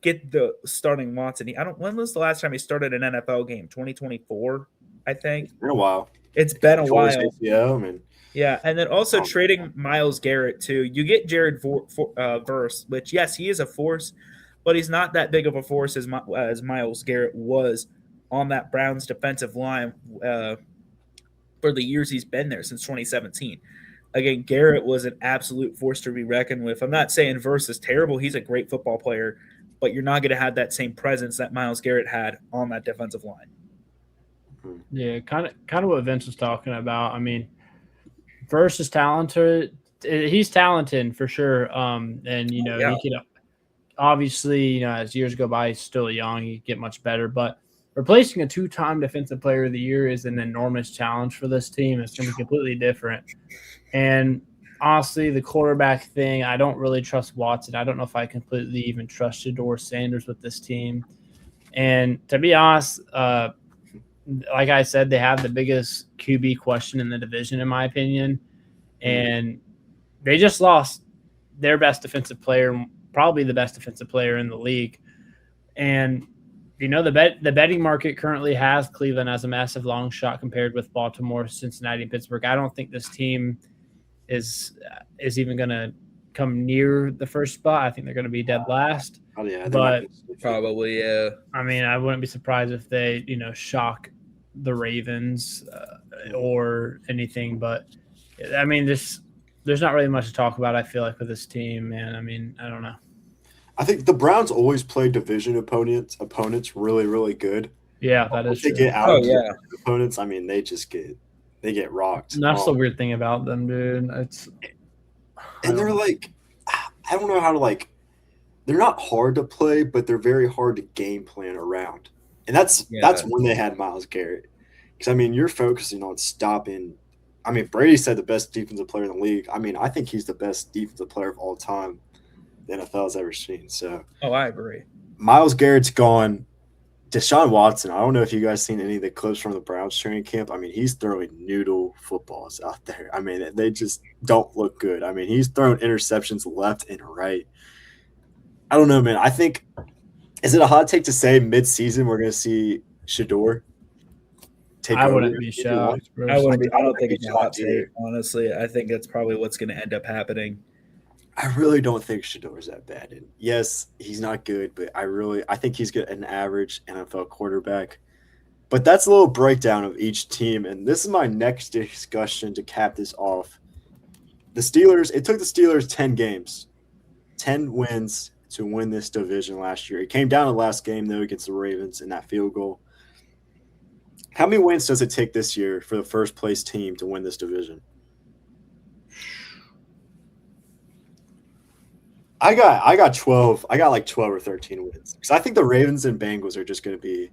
get the starting Watson. When was the last time he started an NFL game? 2024, I think. It's been a while. It's been a while. ACL, man. Yeah, and then also trading Myles Garrett too. You get Jared Verse, which yes, he is a force, but he's not that big of a force as Myles Garrett was on that Browns defensive line for the years he's been there since 2017. Again, Garrett was an absolute force to be reckoned with. I'm not saying Verse is terrible. He's a great football player, but you're not going to have that same presence that Myles Garrett had on that defensive line. Yeah, kind of what Vince was talking about. I mean, Verse is talented. He's talented for sure. And he could obviously, as years go by, he's still young. He get much better, but replacing a two-time Defensive Player of the Year is an enormous challenge for this team. It's going to be completely different. And honestly, the quarterback thing, I don't really trust Watson. I don't know if I completely even trust Shador Sanders with this team. And to be honest, like I said, they have the biggest QB question in the division, in my opinion. And they just lost their best defensive player, probably the best defensive player in the league. And the betting market currently has Cleveland as a massive long shot compared with Baltimore, Cincinnati, and Pittsburgh. I don't think this team is even going to come near the first spot. I think they're going to be dead last. Oh yeah, but probably, yeah. I mean, I wouldn't be surprised if they, shock the Ravens or anything. But I mean, there's not really much to talk about. I feel like with this team, man. I mean, I don't know. I think the Browns always play division opponents really, really good. Yeah, that is true. They get out opponents. I mean, they get rocked. And that's the weird thing about them, dude. They're like, I don't know how to they're not hard to play, but they're very hard to game plan around. And that's when they had Myles Garrett. Because, I mean, you're focusing on stopping. I mean, Brady said the best defensive player in the league. I mean, I think he's the best defensive player of all time the NFL's ever seen. So, I agree. Myles Garrett's gone. Deshaun Watson, I don't know if you guys seen any of the clips from the Browns training camp. I mean, he's throwing noodle footballs out there. I mean, they just don't look good. I mean, he's throwing interceptions left and right. I don't know, man. I think – is it a hot take to say mid-season we're going to see Shador take over? I wouldn't be shocked. I don't think it's a hot take, honestly. I think that's probably what's going to end up happening. I really don't think Shador's that bad. And yes, he's not good, but I think he's good, an average NFL quarterback. But that's a little breakdown of each team, and this is my next discussion to cap this off. The Steelers, it took the Steelers 10 games, 10 wins to win this division last year. It came down to the last game, though, against the Ravens in that field goal. How many wins does it take this year for the first place team to win this division? I got 12. I got like 12 or 13 wins. Because I think the Ravens and Bengals are just going to be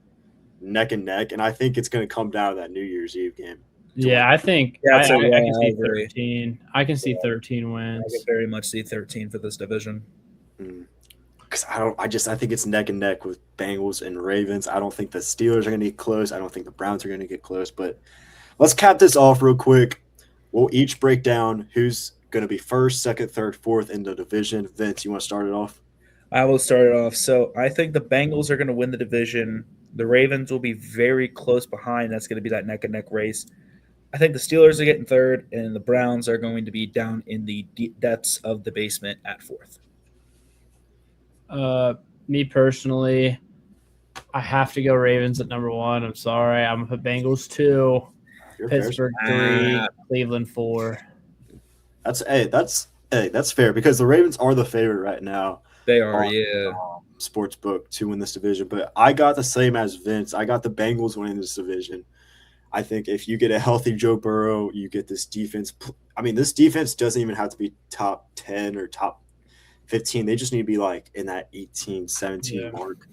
neck and neck, and I think it's going to come down to that New Year's Eve game. Yeah, I think I can see agree. 13. I can see 13 wins. I could very much see 13 for this division. Because I think it's neck and neck with Bengals and Ravens. I don't think the Steelers are going to get close. I don't think the Browns are going to get close. But let's cap this off real quick. We'll each break down who's going to be first, second, third, fourth in the division. Vince, you want to start it off? I will start it off. So I think the Bengals are going to win the division. The Ravens will be very close behind. That's going to be that neck and neck race. I think the Steelers are getting third, and the Browns are going to be down in the depths of the basement at fourth. Me personally, I have to go Ravens at number 1. I'm sorry. I'm going to put Bengals 2, Pittsburgh 3, Cleveland 4. That's fair because the Ravens are the favorite right now. They are, yeah. Sportsbook to win this division, but I got the same as Vince. I got the Bengals winning this division. I think if you get a healthy Joe Burrow, you get this defense. I mean, this defense doesn't even have to be top 10 or top 15. They just need to be like in that 18, 17 mark.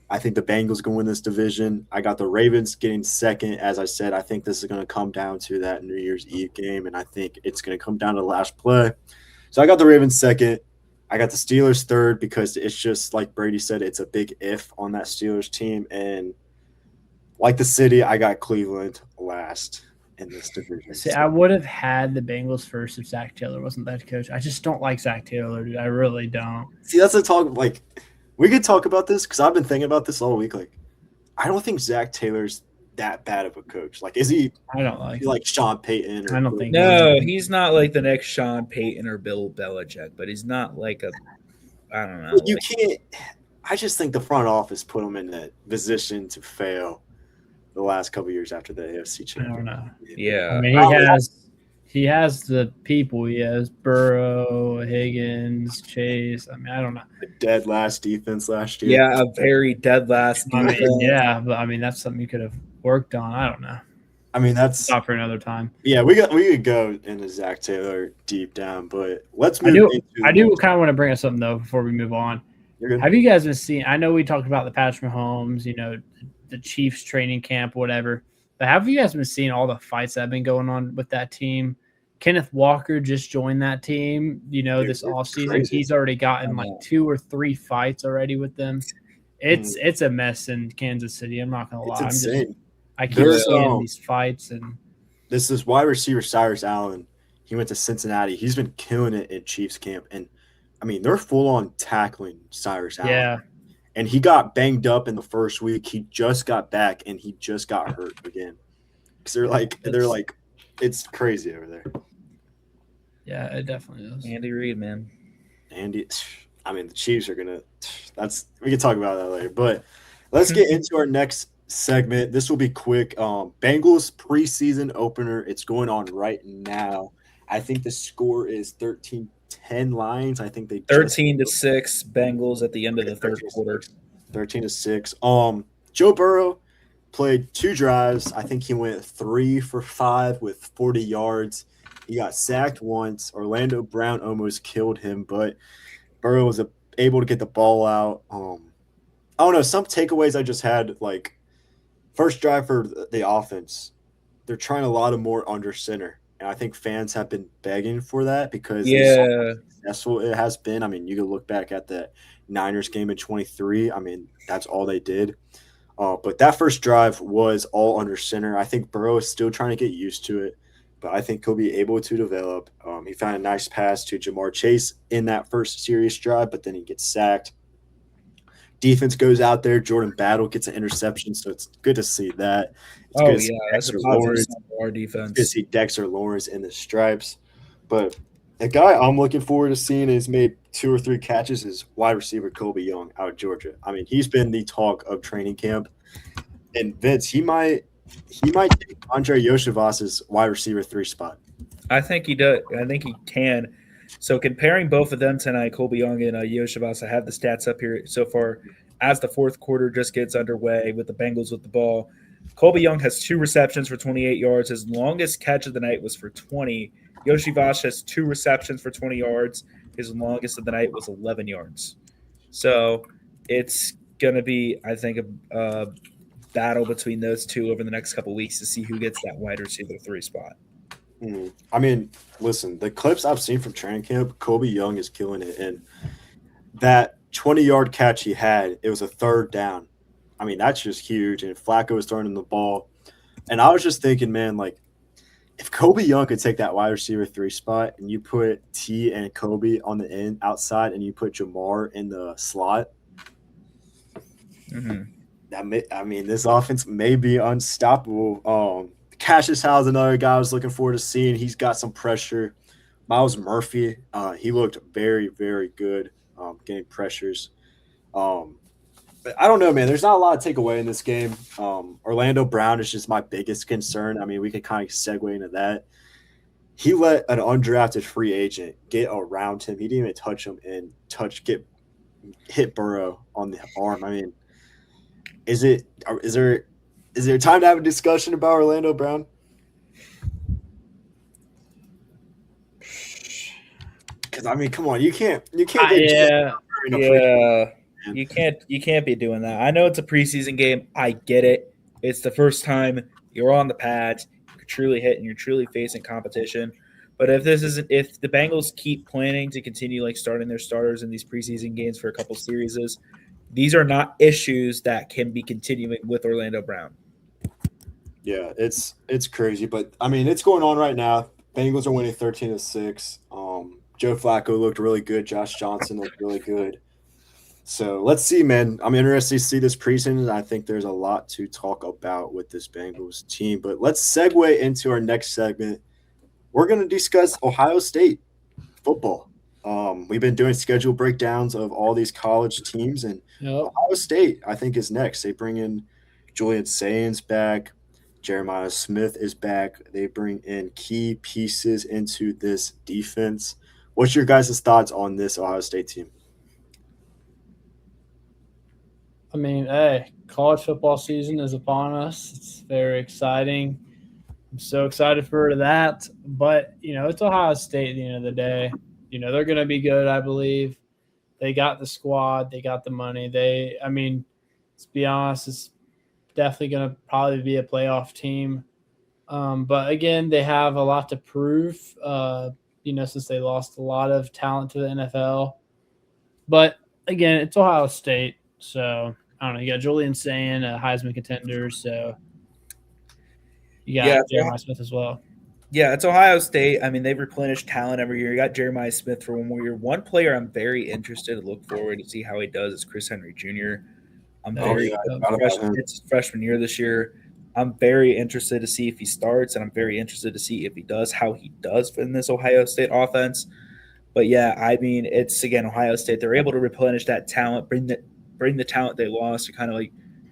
I think the Bengals going to win this division. I got the Ravens getting second. As I said, I think this is going to come down to that New Year's Eve game, and I think it's going to come down to the last play. So I got the Ravens second. I got the Steelers third because it's just like Brady said, it's a big if on that Steelers team. And like the city, I got Cleveland last in this division. See, I would have had the Bengals first if Zach Taylor wasn't that coach. I just don't like Zach Taylor, dude. I really don't. See, that's the talk. Like, we could talk about this because I've been thinking about this all week. Like, I don't think Zach Taylor's that bad of a coach. Like, is he? I don't like Sean Payton. I don't think. No, he's not like the next Sean Payton or Bill Belichick, but he's not like a. I don't know. You can't. I just think the front office put him in that position to fail the last couple of years after the AFC championship. I don't know. Yeah, I mean, he has the people. He has Burrow, Higgins, Chase. I mean, I don't know. A dead last defense last year. Yeah, a very dead last defense. But I mean, that's something you could have worked on. I don't know. I mean, that's not for another time. Yeah, we could go into Zach Taylor deep down, but let's move. I do kind of want to bring up something though before we move on. Have you guys been seeing? I know we talked about the Patrick Mahomes, the Chiefs training camp, whatever. But have you guys been seeing all the fights that have been going on with that team? Kenneth Walker just joined that team, this offseason. Crazy. He's already gotten like 2 or 3 fights already with them. It's a mess in Kansas City. I'm not going to lie. It's insane. I keep seeing these fights. And this is wide receiver Cyrus Allen. He went to Cincinnati. He's been killing it in Chiefs camp. And, I mean, they're full-on tackling Cyrus Allen. Yeah. And he got banged up in the first week. He just got back, and he just got hurt again. Because they're like, it's crazy over there. Yeah, it definitely is. Andy Reid, man. The Chiefs are gonna. We can talk about that later. But let's get into our next segment. This will be quick. Bengals preseason opener. It's going on right now. I think the score is 13-10 Lions. I think they 13-6 Bengals at the end of the third quarter. 13-6. Joe Burrow played 2 drives. I think he went 3 for 5 with 40 yards. He got sacked once. Orlando Brown almost killed him, but Burrow was able to get the ball out. I don't know. Some takeaways I just had, like, first drive for the offense, they're trying a lot of more under center. And I think fans have been begging for that because how successful it has been. I mean, you can look back at the Niners game in 23. I mean, that's all they did. But that first drive was all under center. I think Burrow is still trying to get used to it, but I think he'll be able to develop. He found a nice pass to Jamar Chase in that first serious drive, but then he gets sacked. Defense goes out there. Jordan Battle gets an interception, so it's good to see that. It's that's a positive sign for our defense. Good to see Dexter Lawrence in the stripes. But A guy I'm looking forward to seeing has made 2 or 3 catches is wide receiver Kobe Young out of Georgia. I mean, he's been the talk of training camp. And Vince, he might take Andre Yoshivas's wide receiver 3 spot. I think he does. I think he can. So comparing both of them tonight, Colby Young and Yoshivas, I have the stats up here so far. As the fourth quarter just gets underway with the Bengals with the ball, Colby Young has 2 receptions for 28 yards. His longest catch of the night was for 20. Yoshivas has 2 receptions for 20 yards. His longest of the night was 11 yards. So it's going to be, I think, a battle between those two over the next couple of weeks to see who gets that wide receiver 3 spot. I mean, listen, the clips I've seen from training camp, Kobe Young is killing it. And that 20-yard catch he had, it was a 3rd down. I mean, that's just huge. And Flacco was throwing the ball. And I was just thinking, man, like, if Kobe Young could take that wide receiver 3 spot and you put T and Kobe on the end outside and you put Jamar in the slot, this offense may be unstoppable. Cassius Howe's another guy I was looking forward to seeing. He's got some pressure. Miles Murphy, he looked very, very good getting pressures. But I don't know, man. There's not a lot to take away in this game. Orlando Brown is just my biggest concern. I mean, we can kind of segue into that. He let an undrafted free agent get around him. He didn't even touch him and hit Burrow on the arm. I mean, is there time to have a discussion about Orlando Brown? Because I mean, come on, you can't get You can't be doing that. I know it's a preseason game. I get it. It's the first time you're on the pads. You're truly hitting. You're truly facing competition. But if the Bengals keep planning to continue like starting their starters in these preseason games for a couple series, these are not issues that can be continuing with Orlando Brown. Yeah, it's crazy, but I mean, it's going on right now. Bengals are winning 13-6. Joe Flacco looked really good. Josh Johnson looked really good. So let's see, man. I'm interested to see this preseason. I think there's a lot to talk about with this Bengals team. But let's segue into our next segment. We're going to discuss Ohio State football. We've been doing schedule breakdowns of all these college teams, and Ohio State, I think, is next. They bring in Julian Sains back. Jeremiah Smith is back. They bring in key pieces into this defense. What's your guys' thoughts on this Ohio State team? I mean, hey, college football season is upon us. It's very exciting. I'm so excited for that. But, it's Ohio State at the end of the day. They're going to be good, I believe. They got the squad. They got the money. Let's be honest, it's definitely going to probably be a playoff team. But, again, they have a lot to prove, since they lost a lot of talent to the NFL. But, again, it's Ohio State. So, I don't know. You got Julian Sain, a Heisman contender. So, you got Jeremiah Smith as well. Yeah, it's Ohio State. I mean, they've replenished talent every year. You got Jeremiah Smith for one more year. One player I'm very interested to look forward to see how he does is Chris Henry Jr. It's his freshman year this year. I'm very interested to see if he starts, and I'm very interested to see if he does, how he does in this Ohio State offense. But, yeah, I mean, it's, again, Ohio State. They're able to replenish that talent, bring the talent they lost, to kind of like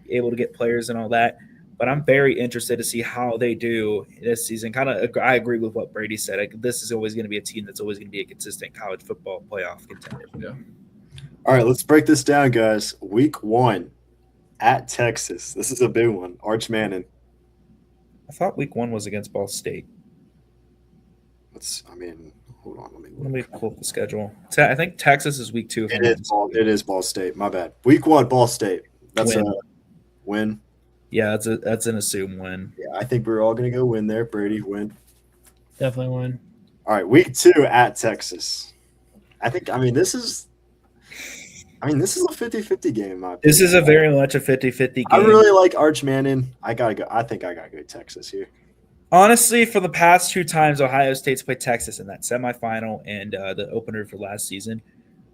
able to get players and all that. But I'm very interested to see how they do this season. I agree with what Brady said. This is always going to be a team that's always going to be a consistent college football playoff contender. Yeah. All right, let's break this down, guys. Week 1 at Texas. This is a big one. Arch Manning. I thought week 1 was against Ball State. Hold on. Let me pull up the schedule. I think Texas is week 2. It is Ball State. My bad. Week 1, Ball State. That's a win. Yeah, that's an assumed win. Yeah, I think we're all going to go win there. Brady, win. Definitely win. All right, week 2 at Texas. This is a 50-50 game, in my opinion. This is a very much a 50-50 game. I really like Arch Manning. I think I got to go Texas here. Honestly, for the past 2 times Ohio State's played Texas in that semifinal and the opener for last season,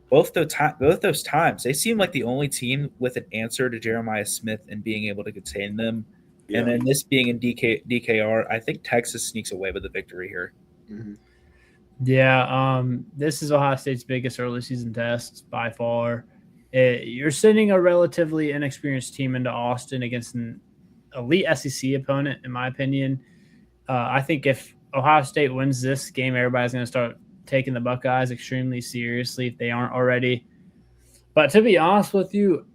both those times, they seem like the only team with an answer to Jeremiah Smith and being able to contain them. Yeah. And then this being in DKR, I think Texas sneaks away with the victory here. Mm-hmm. Yeah, this is Ohio State's biggest early season test by far. You're sending a relatively inexperienced team into Austin against an elite SEC opponent, in my opinion. I think if Ohio State wins this game, everybody's going to start taking the Buckeyes extremely seriously if they aren't already. But to be honest with you,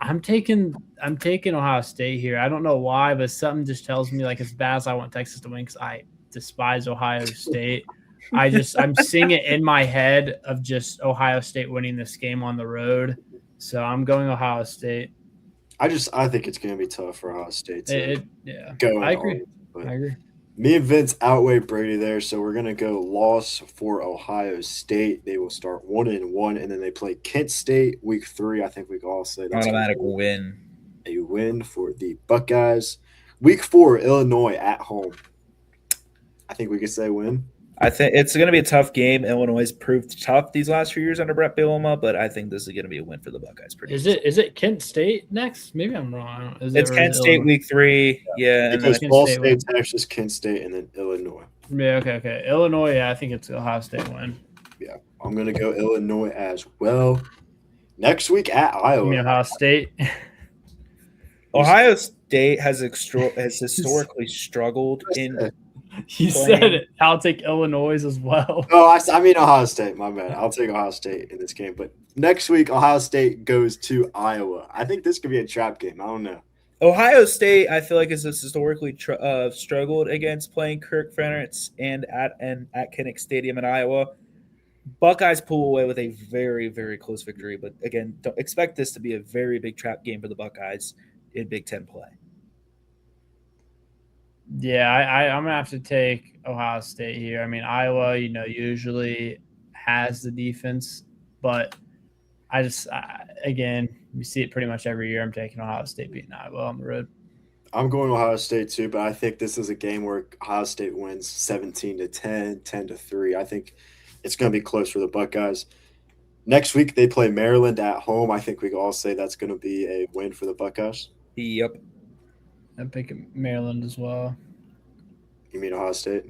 I'm taking Ohio State here. I don't know why, but something just tells me like as bad as I want Texas to win because I despise Ohio State. I'm seeing it in my head of just Ohio State winning this game on the road. So I'm going Ohio State. I think it's going to be tough for Ohio State to Yeah, go. I agree. But I agree. me and Vince outweigh Brady there, so we're going to go loss for Ohio State. They will start 1-1, and then they play Kent State week 3. I think we can all say that's Automatic win. A win for the Buckeyes. Week 4, Illinois at home. I think we could say win. I think it's going to be a tough game. Illinois has proved tough these last few years under Brett Bielema, but I think this is going to be a win for the Buckeyes. Is it Kent State next? Maybe I'm wrong. It's Kent State Illinois? week 3. Yeah, and because then Ball State, Texas, Kent State, and then Illinois. Yeah, okay. Illinois, yeah, I think it's Ohio State win. Yeah, I'm going to go Illinois as well. Next week at Iowa. You mean Ohio State? Ohio State has historically struggled in. You said it. I'll take Illinois as well. Oh, I mean Ohio State. My bad. I'll take Ohio State in this game. But next week, Ohio State goes to Iowa. I think this could be a trap game. I don't know. Ohio State, I feel like, has historically struggled against playing Kirk Ferentz and at Kinnick Stadium in Iowa. Buckeyes pull away with a very, very close victory. But again, don't expect this to be a very big trap game for the Buckeyes in Big Ten play. Yeah, I'm going to have to take Ohio State here. I mean, Iowa, usually has the defense, but again, we see it pretty much every year. I'm taking Ohio State beating Iowa on the road. I'm going Ohio State too, but I think this is a game where Ohio State wins 17-10, 10-3. I think it's going to be close for the Buckeyes. Next week, they play Maryland at home. I think we can all say that's going to be a win for the Buckeyes. Yep. I'm picking Maryland as well. You mean Ohio State?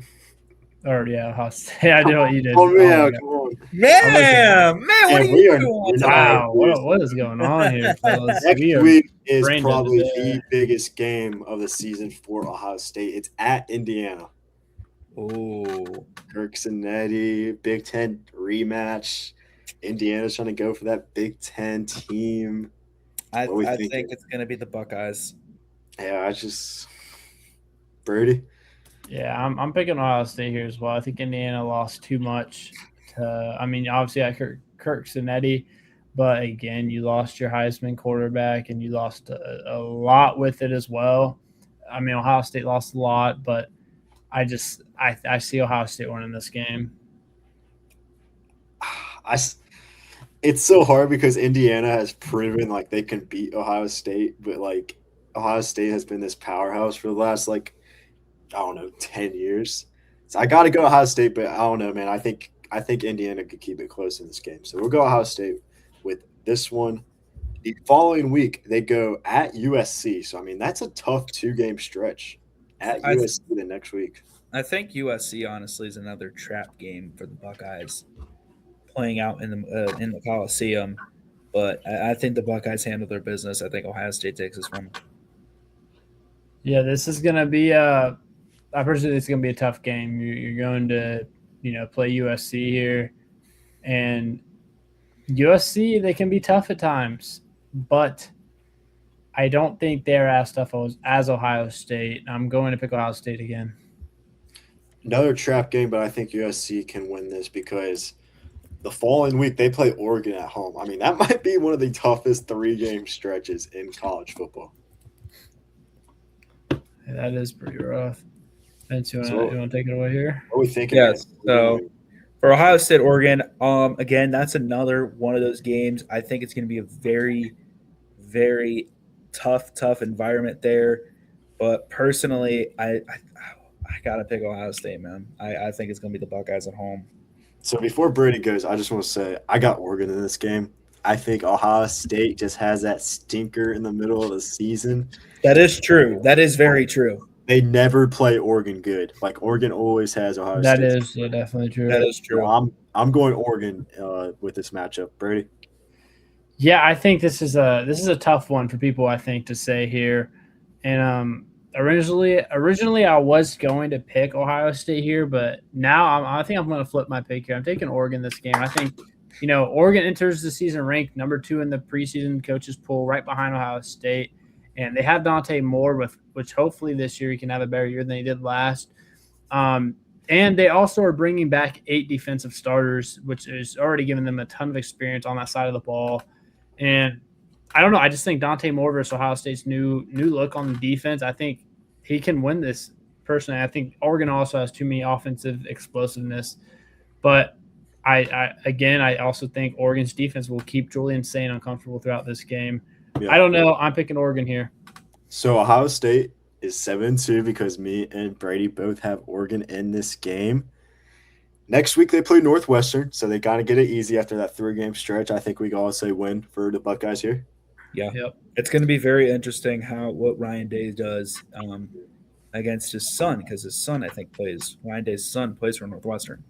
Or, yeah, Ohio State. I know what you did. Oh, yeah, come on. Man, what are you doing? Wow, what is going on here, fellas? Next week is brain probably dead the biggest game of the season for Ohio State. It's at Indiana. Oh, Cincinnati, Big Ten rematch. Indiana's trying to go for that Big Ten team. I think it's going to be the Buckeyes. Yeah, Brady. Yeah, I'm picking Ohio State here as well. I think Indiana lost too much. Obviously, I Kirk Cincinnati, but again, you lost your Heisman quarterback, and you lost a lot with it as well. I mean, Ohio State lost a lot, but I see Ohio State winning this game. It's so hard because Indiana has proven like they can beat Ohio State, but like Ohio State has been this powerhouse for the last 10 years. So I got to go Ohio State, but I don't know, man. I think Indiana could keep it close in this game. So we'll go Ohio State with this one. The following week, they go at USC. So, I mean, that's a tough 2-game stretch at USC the next week. I think USC, honestly, is another trap game for the Buckeyes playing out in the Coliseum. But I think the Buckeyes handle their business. I think Ohio State takes this one. Yeah, this is going to be I personally think it's going to be a tough game. You're going to, play USC here. And USC, they can be tough at times. But I don't think they're as tough as Ohio State. I'm going to pick Ohio State again. Another trap game, but I think USC can win this because the following week they play Oregon at home. I mean, that might be one of the toughest 3-game stretches in college football. Yeah, that is pretty rough. Vince, you want to take it away here? What are we thinking? Yes. So for Ohio State, Oregon, again, that's another one of those games. I think it's going to be a very, very tough environment there. But personally, I got to pick Ohio State, man. I think it's going to be the Buckeyes at home. So before Brady goes, I just want to say I got Oregon in this game. I think Ohio State just has that stinker in the middle of the season. That is true. That is very true. they never play Oregon good. Like Oregon always has Ohio That State. is definitely true. That is true. So I'm going Oregon with this matchup. Brady. Yeah, I think this is a tough one for people, I think, to say here. And originally I was going to pick Ohio State here, but now I think I'm going to flip my pick here. I'm taking Oregon this game. I think, Oregon enters the season ranked number 2 in the preseason coaches poll, right behind Ohio State, and they have Dante Moore, which hopefully this year he can have a better year than he did last. And they also are bringing back 8 defensive starters, which is already giving them a ton of experience on that side of the ball. And I don't know. I just think Dante Moore versus Ohio State's new look on the defense. I think he can win this personally. I think Oregon also has too many offensive explosiveness, but I also think Oregon's defense will keep Julian Sain uncomfortable throughout this game. Yeah. I don't know. I'm picking Oregon here. So Ohio State is 7-2 because me and Brady both have Oregon in this game. Next week they play Northwestern, so they got to get it easy after that 3-game stretch. I think we can all say win for the Buckeyes here. Yeah. Yep. It's going to be very interesting what Ryan Day does against his son, because his son, Ryan Day's son plays for Northwestern.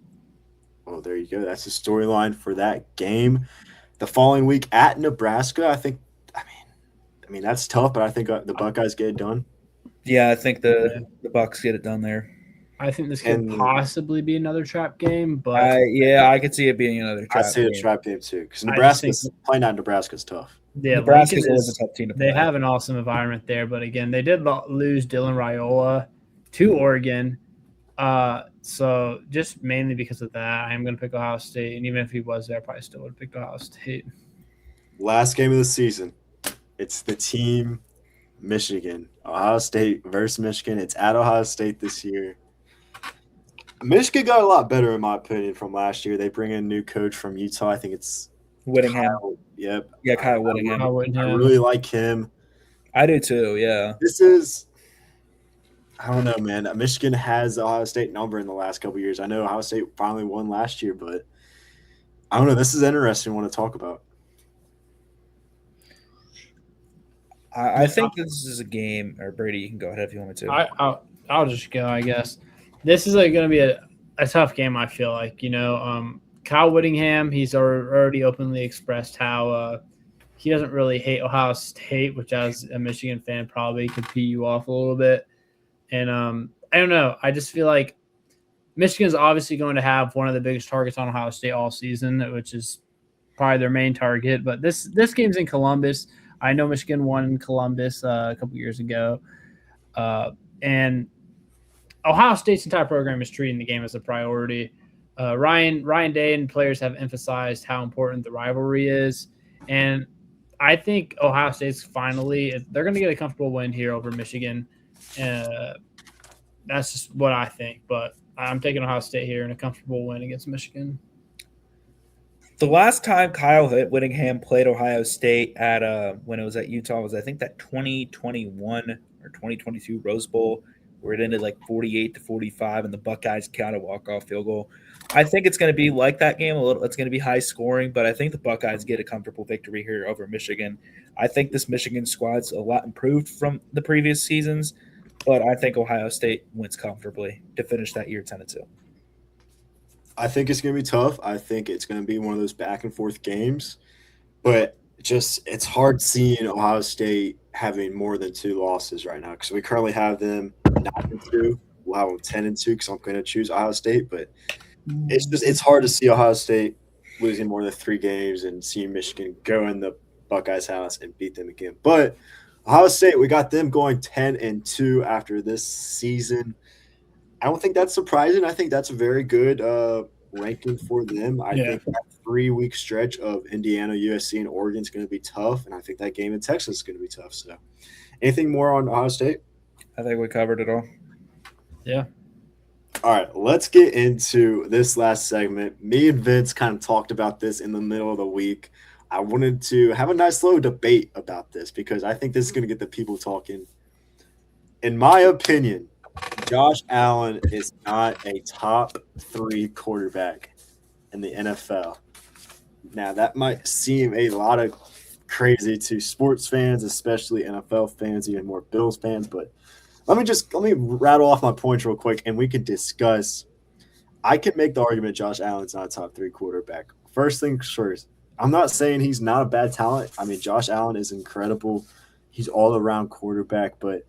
Oh, there you go. That's the storyline for that game. The following week at Nebraska, I mean that's tough, but I think the Buckeyes get it done. Yeah, I think the Bucks get it done there. I think this could possibly be another trap game, but I could see it being another trap game. I'd say a trap game too, because playing at Nebraska's tough. Yeah, Nebraska's always a tough team to play. They have an awesome environment there, but again, they did lose Dylan Raiola to Oregon. So just mainly because of that, I am going to pick Ohio State, and even if he was there, I probably still would have picked Ohio State. Last game of the season, it's the team Michigan. Ohio State versus Michigan. It's at Ohio State this year. Michigan got a lot better, in my opinion, from last year. They bring in a new coach from Utah. I think it's Whittingham. Kyle, yep. Yeah, Kyle Whittingham. I really like him. I do too, yeah. This is – I don't know, man. Michigan has the Ohio State number in the last couple of years. I know Ohio State finally won last year, but I don't know. This is interesting one to talk about. I think this is a game – or Brady, you can go ahead if you want me to. I'll just go, I guess. This is going to be a tough game, I feel like. Kyle Whittingham, he's already openly expressed how he doesn't really hate Ohio State, which as a Michigan fan probably could pee you off a little bit. And I don't know. I just feel like Michigan's obviously going to have one of the biggest targets on Ohio State all season, which is probably their main target. But this game's in Columbus. I know Michigan won in Columbus a couple years ago. And Ohio State's entire program is treating the game as a priority. Ryan Day and players have emphasized how important the rivalry is. And I think Ohio State's they're going to get a comfortable win here over Michigan. That's just what I think. But I'm taking Ohio State here in a comfortable win against Michigan. The last time Kyle Whittingham played Ohio State when it was at Utah was, I think, that 2021 or 2022 Rose Bowl, where it ended like 48-45 and the Buckeyes got a walk-off field goal. I think it's going to be like that game a little. It's going to be high scoring, but I think the Buckeyes get a comfortable victory here over Michigan. I think this Michigan squad's a lot improved from the previous seasons, but I think Ohio State wins comfortably to finish that year 10-2. I think it's going to be tough. I think it's going to be one of those back-and-forth games, but it's hard seeing Ohio State having more than 2 losses right now because we currently have them 9-2. We'll have them 10-2 because I'm going to choose Ohio State, but it's hard to see Ohio State losing more than 3 games and seeing Michigan go in the Buckeyes' house and beat them again. But Ohio State, we got them going 10-2 after this season. I don't think that's surprising. I think that's a very good ranking for them. I think that 3-week stretch of Indiana, USC, and Oregon is going to be tough, and I think that game in Texas is going to be tough. So, anything more on Ohio State? I think we covered it all. Yeah. All right, let's get into this last segment. Me and Vince kind of talked about this in the middle of the week. I wanted to have a nice little debate about this because I think this is going to get the people talking. In my opinion, Josh Allen is not a top 3 quarterback in the NFL. Now, that might seem a lot of crazy to sports fans, especially NFL fans, even more Bills fans, but let me rattle off my points real quick, and we can discuss. I can make the argument Josh Allen's not a top 3 quarterback. First things first, I'm not saying he's not a bad talent. I mean, Josh Allen is incredible. He's all around quarterback, but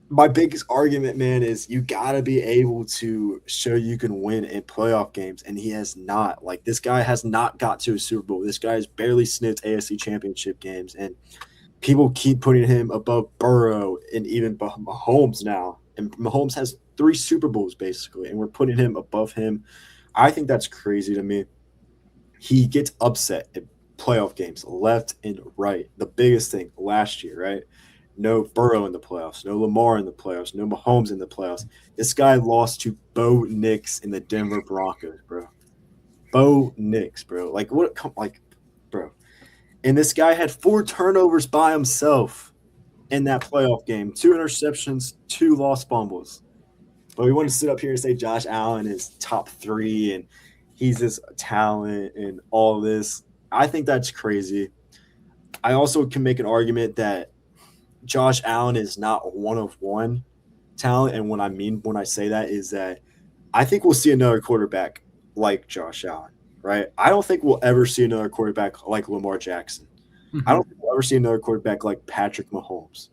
my biggest argument, man, is you got to be able to show you can win in playoff games, and he has not. Like, this guy has not got to a Super Bowl. This guy has barely sniffed AFC Championship games, and people keep putting him above Burrow and even Mahomes now. And Mahomes has 3 Super Bowls, basically, and we're putting him above him. I think that's crazy to me. He gets upset in playoff games left and right. The biggest thing last year, right? No Burrow in the playoffs, no Lamar in the playoffs, no Mahomes in the playoffs. This guy lost to Bo Nix in the Denver Broncos, bro. Bo Nix, bro. Like, what? Bro. And this guy had 4 turnovers by himself in that playoff game. 2 interceptions, 2 lost fumbles. But we want to sit up here and say Josh Allen is top 3 and he's this talent and all this. I think that's crazy. I also can make an argument that Josh Allen is not one of one talent. And what I mean when I say that is that I think we'll see another quarterback like Josh Allen, right? I don't think we'll ever see another quarterback like Lamar Jackson. I don't think we'll ever see another quarterback like Patrick Mahomes.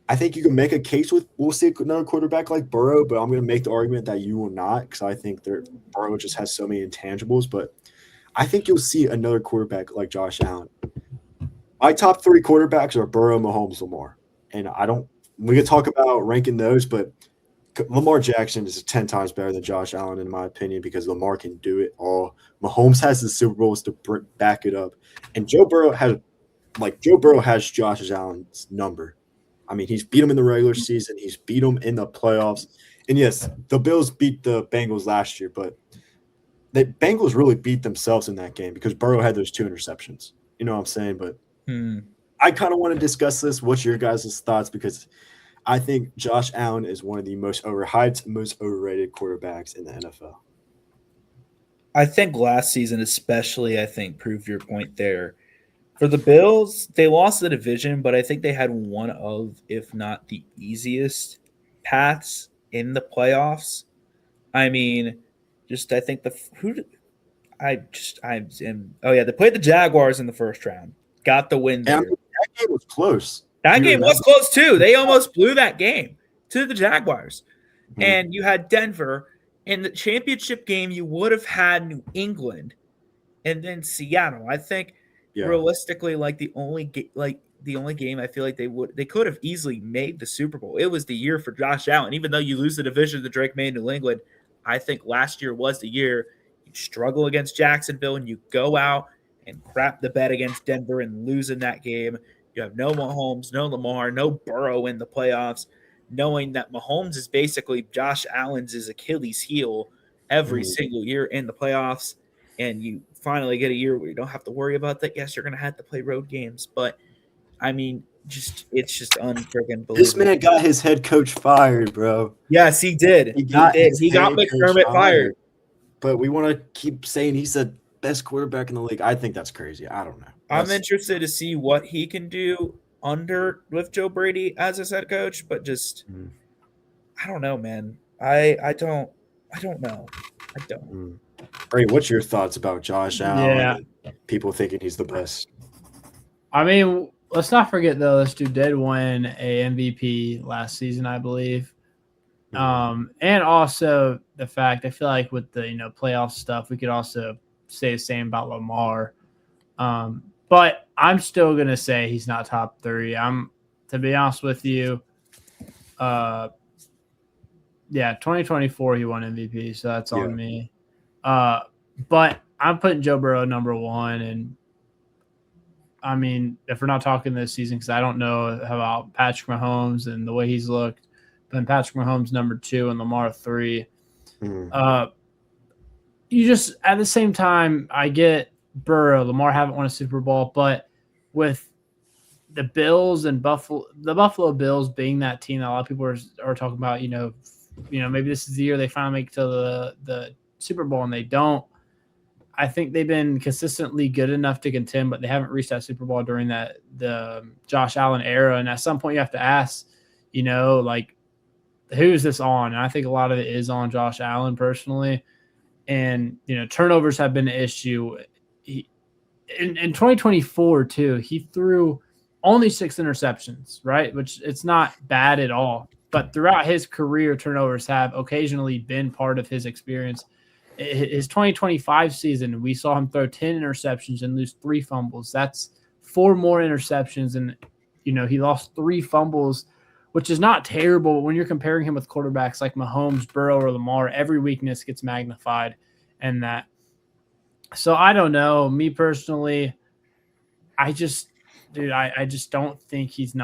I think you can make a case with we'll see another quarterback like Burrow, but I'm going to make the argument that you will not because I think Burrow just has so many intangibles. But I think you'll see another quarterback like Josh Allen. My top 3 quarterbacks are Burrow, Mahomes, Lamar. And we could talk about ranking those, but Lamar Jackson is 10 times better than Josh Allen, in my opinion, because Lamar can do it all. Mahomes has the Super Bowls to back it up. And Joe Burrow has Josh Allen's number. I mean, he's beat him in the regular season. He's beat him in the playoffs. And, yes, the Bills beat the Bengals last year, but the Bengals really beat themselves in that game because Burrow had those 2 interceptions. You know what I'm saying? But I kind of want to discuss this. What's your guys' thoughts? Because I think Josh Allen is one of the most overhyped, most overrated quarterbacks in the NFL. I think last season especially, proved your point there. For the Bills, they lost the division, but I think they had one of, if not the easiest paths in the playoffs. I mean, I think they played the Jaguars in the first round. Got the win there. And that game was close. That game was close too. They almost blew that game to the Jaguars. Mm-hmm. And you had Denver. In the championship game, you would have had New England and then Seattle. I think realistically, the only game I feel like they could have easily made the Super Bowl. It was the year for Josh Allen. Even though you lose the division to Drake May and New England, I think last year was the year you struggle against Jacksonville and you go out and crap the bed against Denver and lose in that game. You have no Mahomes, no Lamar, no Burrow in the playoffs, knowing that Mahomes is basically Josh Allen's Achilles heel every single year in the playoffs. And you finally get a year where you don't have to worry about that. Yes, you're going to have to play road games, but I mean, it's just unfreaking believable. This man got his head coach fired, bro. Yes, he did. He got McDermott fired. But we want to keep saying he's the best quarterback in the league. I think that's crazy. I don't know. I'm interested to see what he can do with Joe Brady as his head coach, but just I don't know, man. I don't know. I don't. Ray, what's your thoughts about Josh Allen and people thinking he's the best? I mean, let's not forget though, this dude did win a MVP last season, I believe. And also the fact I feel like with the playoff stuff, we could also say the same about Lamar. But I'm still gonna say he's not top 3. To be honest with you, 2024 he won MVP, so that's on me. But I'm putting Joe Burrow number 1, and I mean, if we're not talking this season, because I don't know about Patrick Mahomes and the way he's looked, but Patrick Mahomes number 2 and Lamar 3. You just at the same time, I get Burrow. Lamar haven't won a Super Bowl, but with the Bills and the Buffalo Bills being that team that a lot of people are talking about, maybe this is the year they finally make it to the Super Bowl and they don't. I think they've been consistently good enough to contend, but they haven't reached that Super Bowl during the Josh Allen era. And at some point, you have to ask, like who's this on? And I think a lot of it is on Josh Allen personally. And, turnovers have been an issue. In 2024 too, he threw only 6 interceptions, right? Which it's not bad at all. But throughout his career, turnovers have occasionally been part of his experience. His 2025 season, we saw him throw 10 interceptions and lose 3 fumbles. That's 4 more interceptions. And, he lost 3 fumbles, which is not terrible. But when you're comparing him with quarterbacks like Mahomes, Burrow, or Lamar, every weakness gets magnified. And that. So I don't know. Me personally, I just don't think he's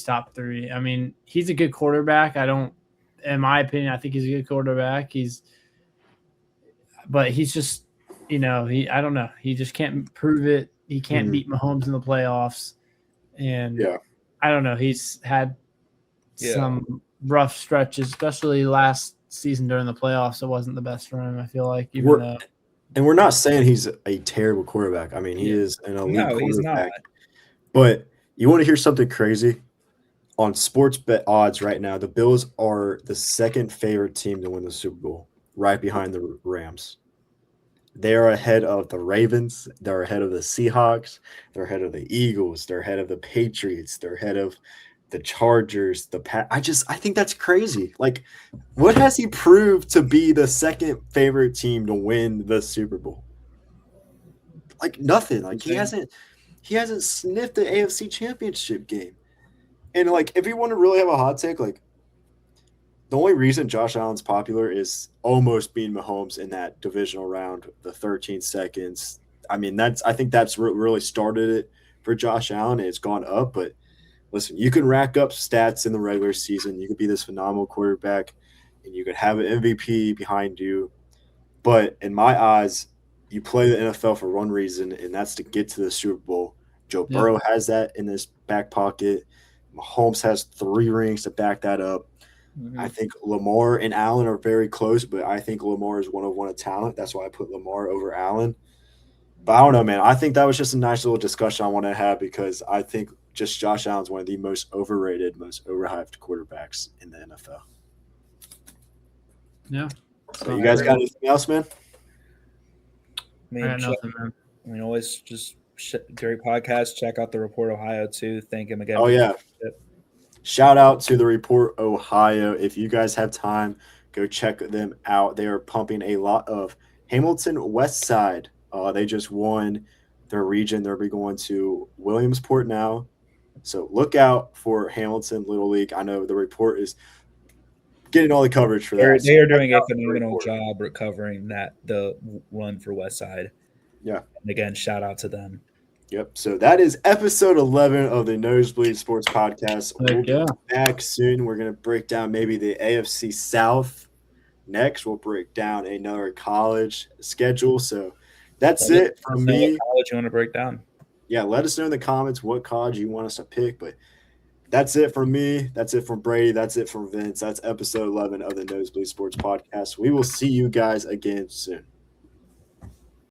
top 3. I mean, he's a good quarterback. In my opinion, I think he's a good quarterback. But he's just, I don't know. He just can't prove it. He can't beat Mahomes in the playoffs. And I don't know. He's had some rough stretches, especially last season during the playoffs. It wasn't the best for him, I feel like. And we're not saying he's a terrible quarterback. I mean, he is an elite quarterback. He's not. But you want to hear something crazy? On sports bet odds right now, the Bills are the second favorite team to win the Super Bowl, right behind the Rams. They are ahead of the Ravens. They're ahead of the Seahawks. They're ahead of the Eagles. They're ahead of the Patriots. They're ahead of the Chargers. I think that's crazy. Like, what has he proved to be the second favorite team to win the Super Bowl? Like nothing. Like he hasn't sniffed the AFC Championship game. And like, if you want to really have a hot take, like the only reason Josh Allen's popular is almost beating Mahomes in that divisional round, the 13 seconds. I mean, I think that's really started it for Josh Allen. It's gone up, but listen, you can rack up stats in the regular season. You could be this phenomenal quarterback, and you could have an MVP behind you. But in my eyes, you play the NFL for one reason, and that's to get to the Super Bowl. Joe Burrow has that in his back pocket. Mahomes has 3 rings to back that up. Mm-hmm. I think Lamar and Allen are very close, but I think Lamar is one of talent. That's why I put Lamar over Allen. But I don't know, man. I think that was just a nice little discussion I want to have because I think just Josh Allen's one of the most overrated, most overhyped quarterbacks in the NFL. Yeah. So you guys got anything else, man? Always just during podcast, check out the Report Ohio too. Thank him again. Oh, yeah. Shout out to the Report Ohio. If you guys have time, go check them out. They are pumping a lot of Hamilton West Side. They just won their region. They'll be going to Williamsport now. So look out for Hamilton Little League. I know the Report is getting all the coverage for that. They are doing a phenomenal job recovering the run for West Side. Yeah. And again, shout out to them. Yep. So that is episode 11 of the Nosebleeds Sports Podcast. We'll be back soon. We're going to break down maybe the AFC South. Next, we'll break down another college schedule. So that's it from me. What college you want to break down? Yeah, let us know in the comments what college you want us to pick. But that's it from me. That's it from Brady. That's it from Vince. That's episode 11 of the Nosebleeds Sports Podcast. We will see you guys again soon.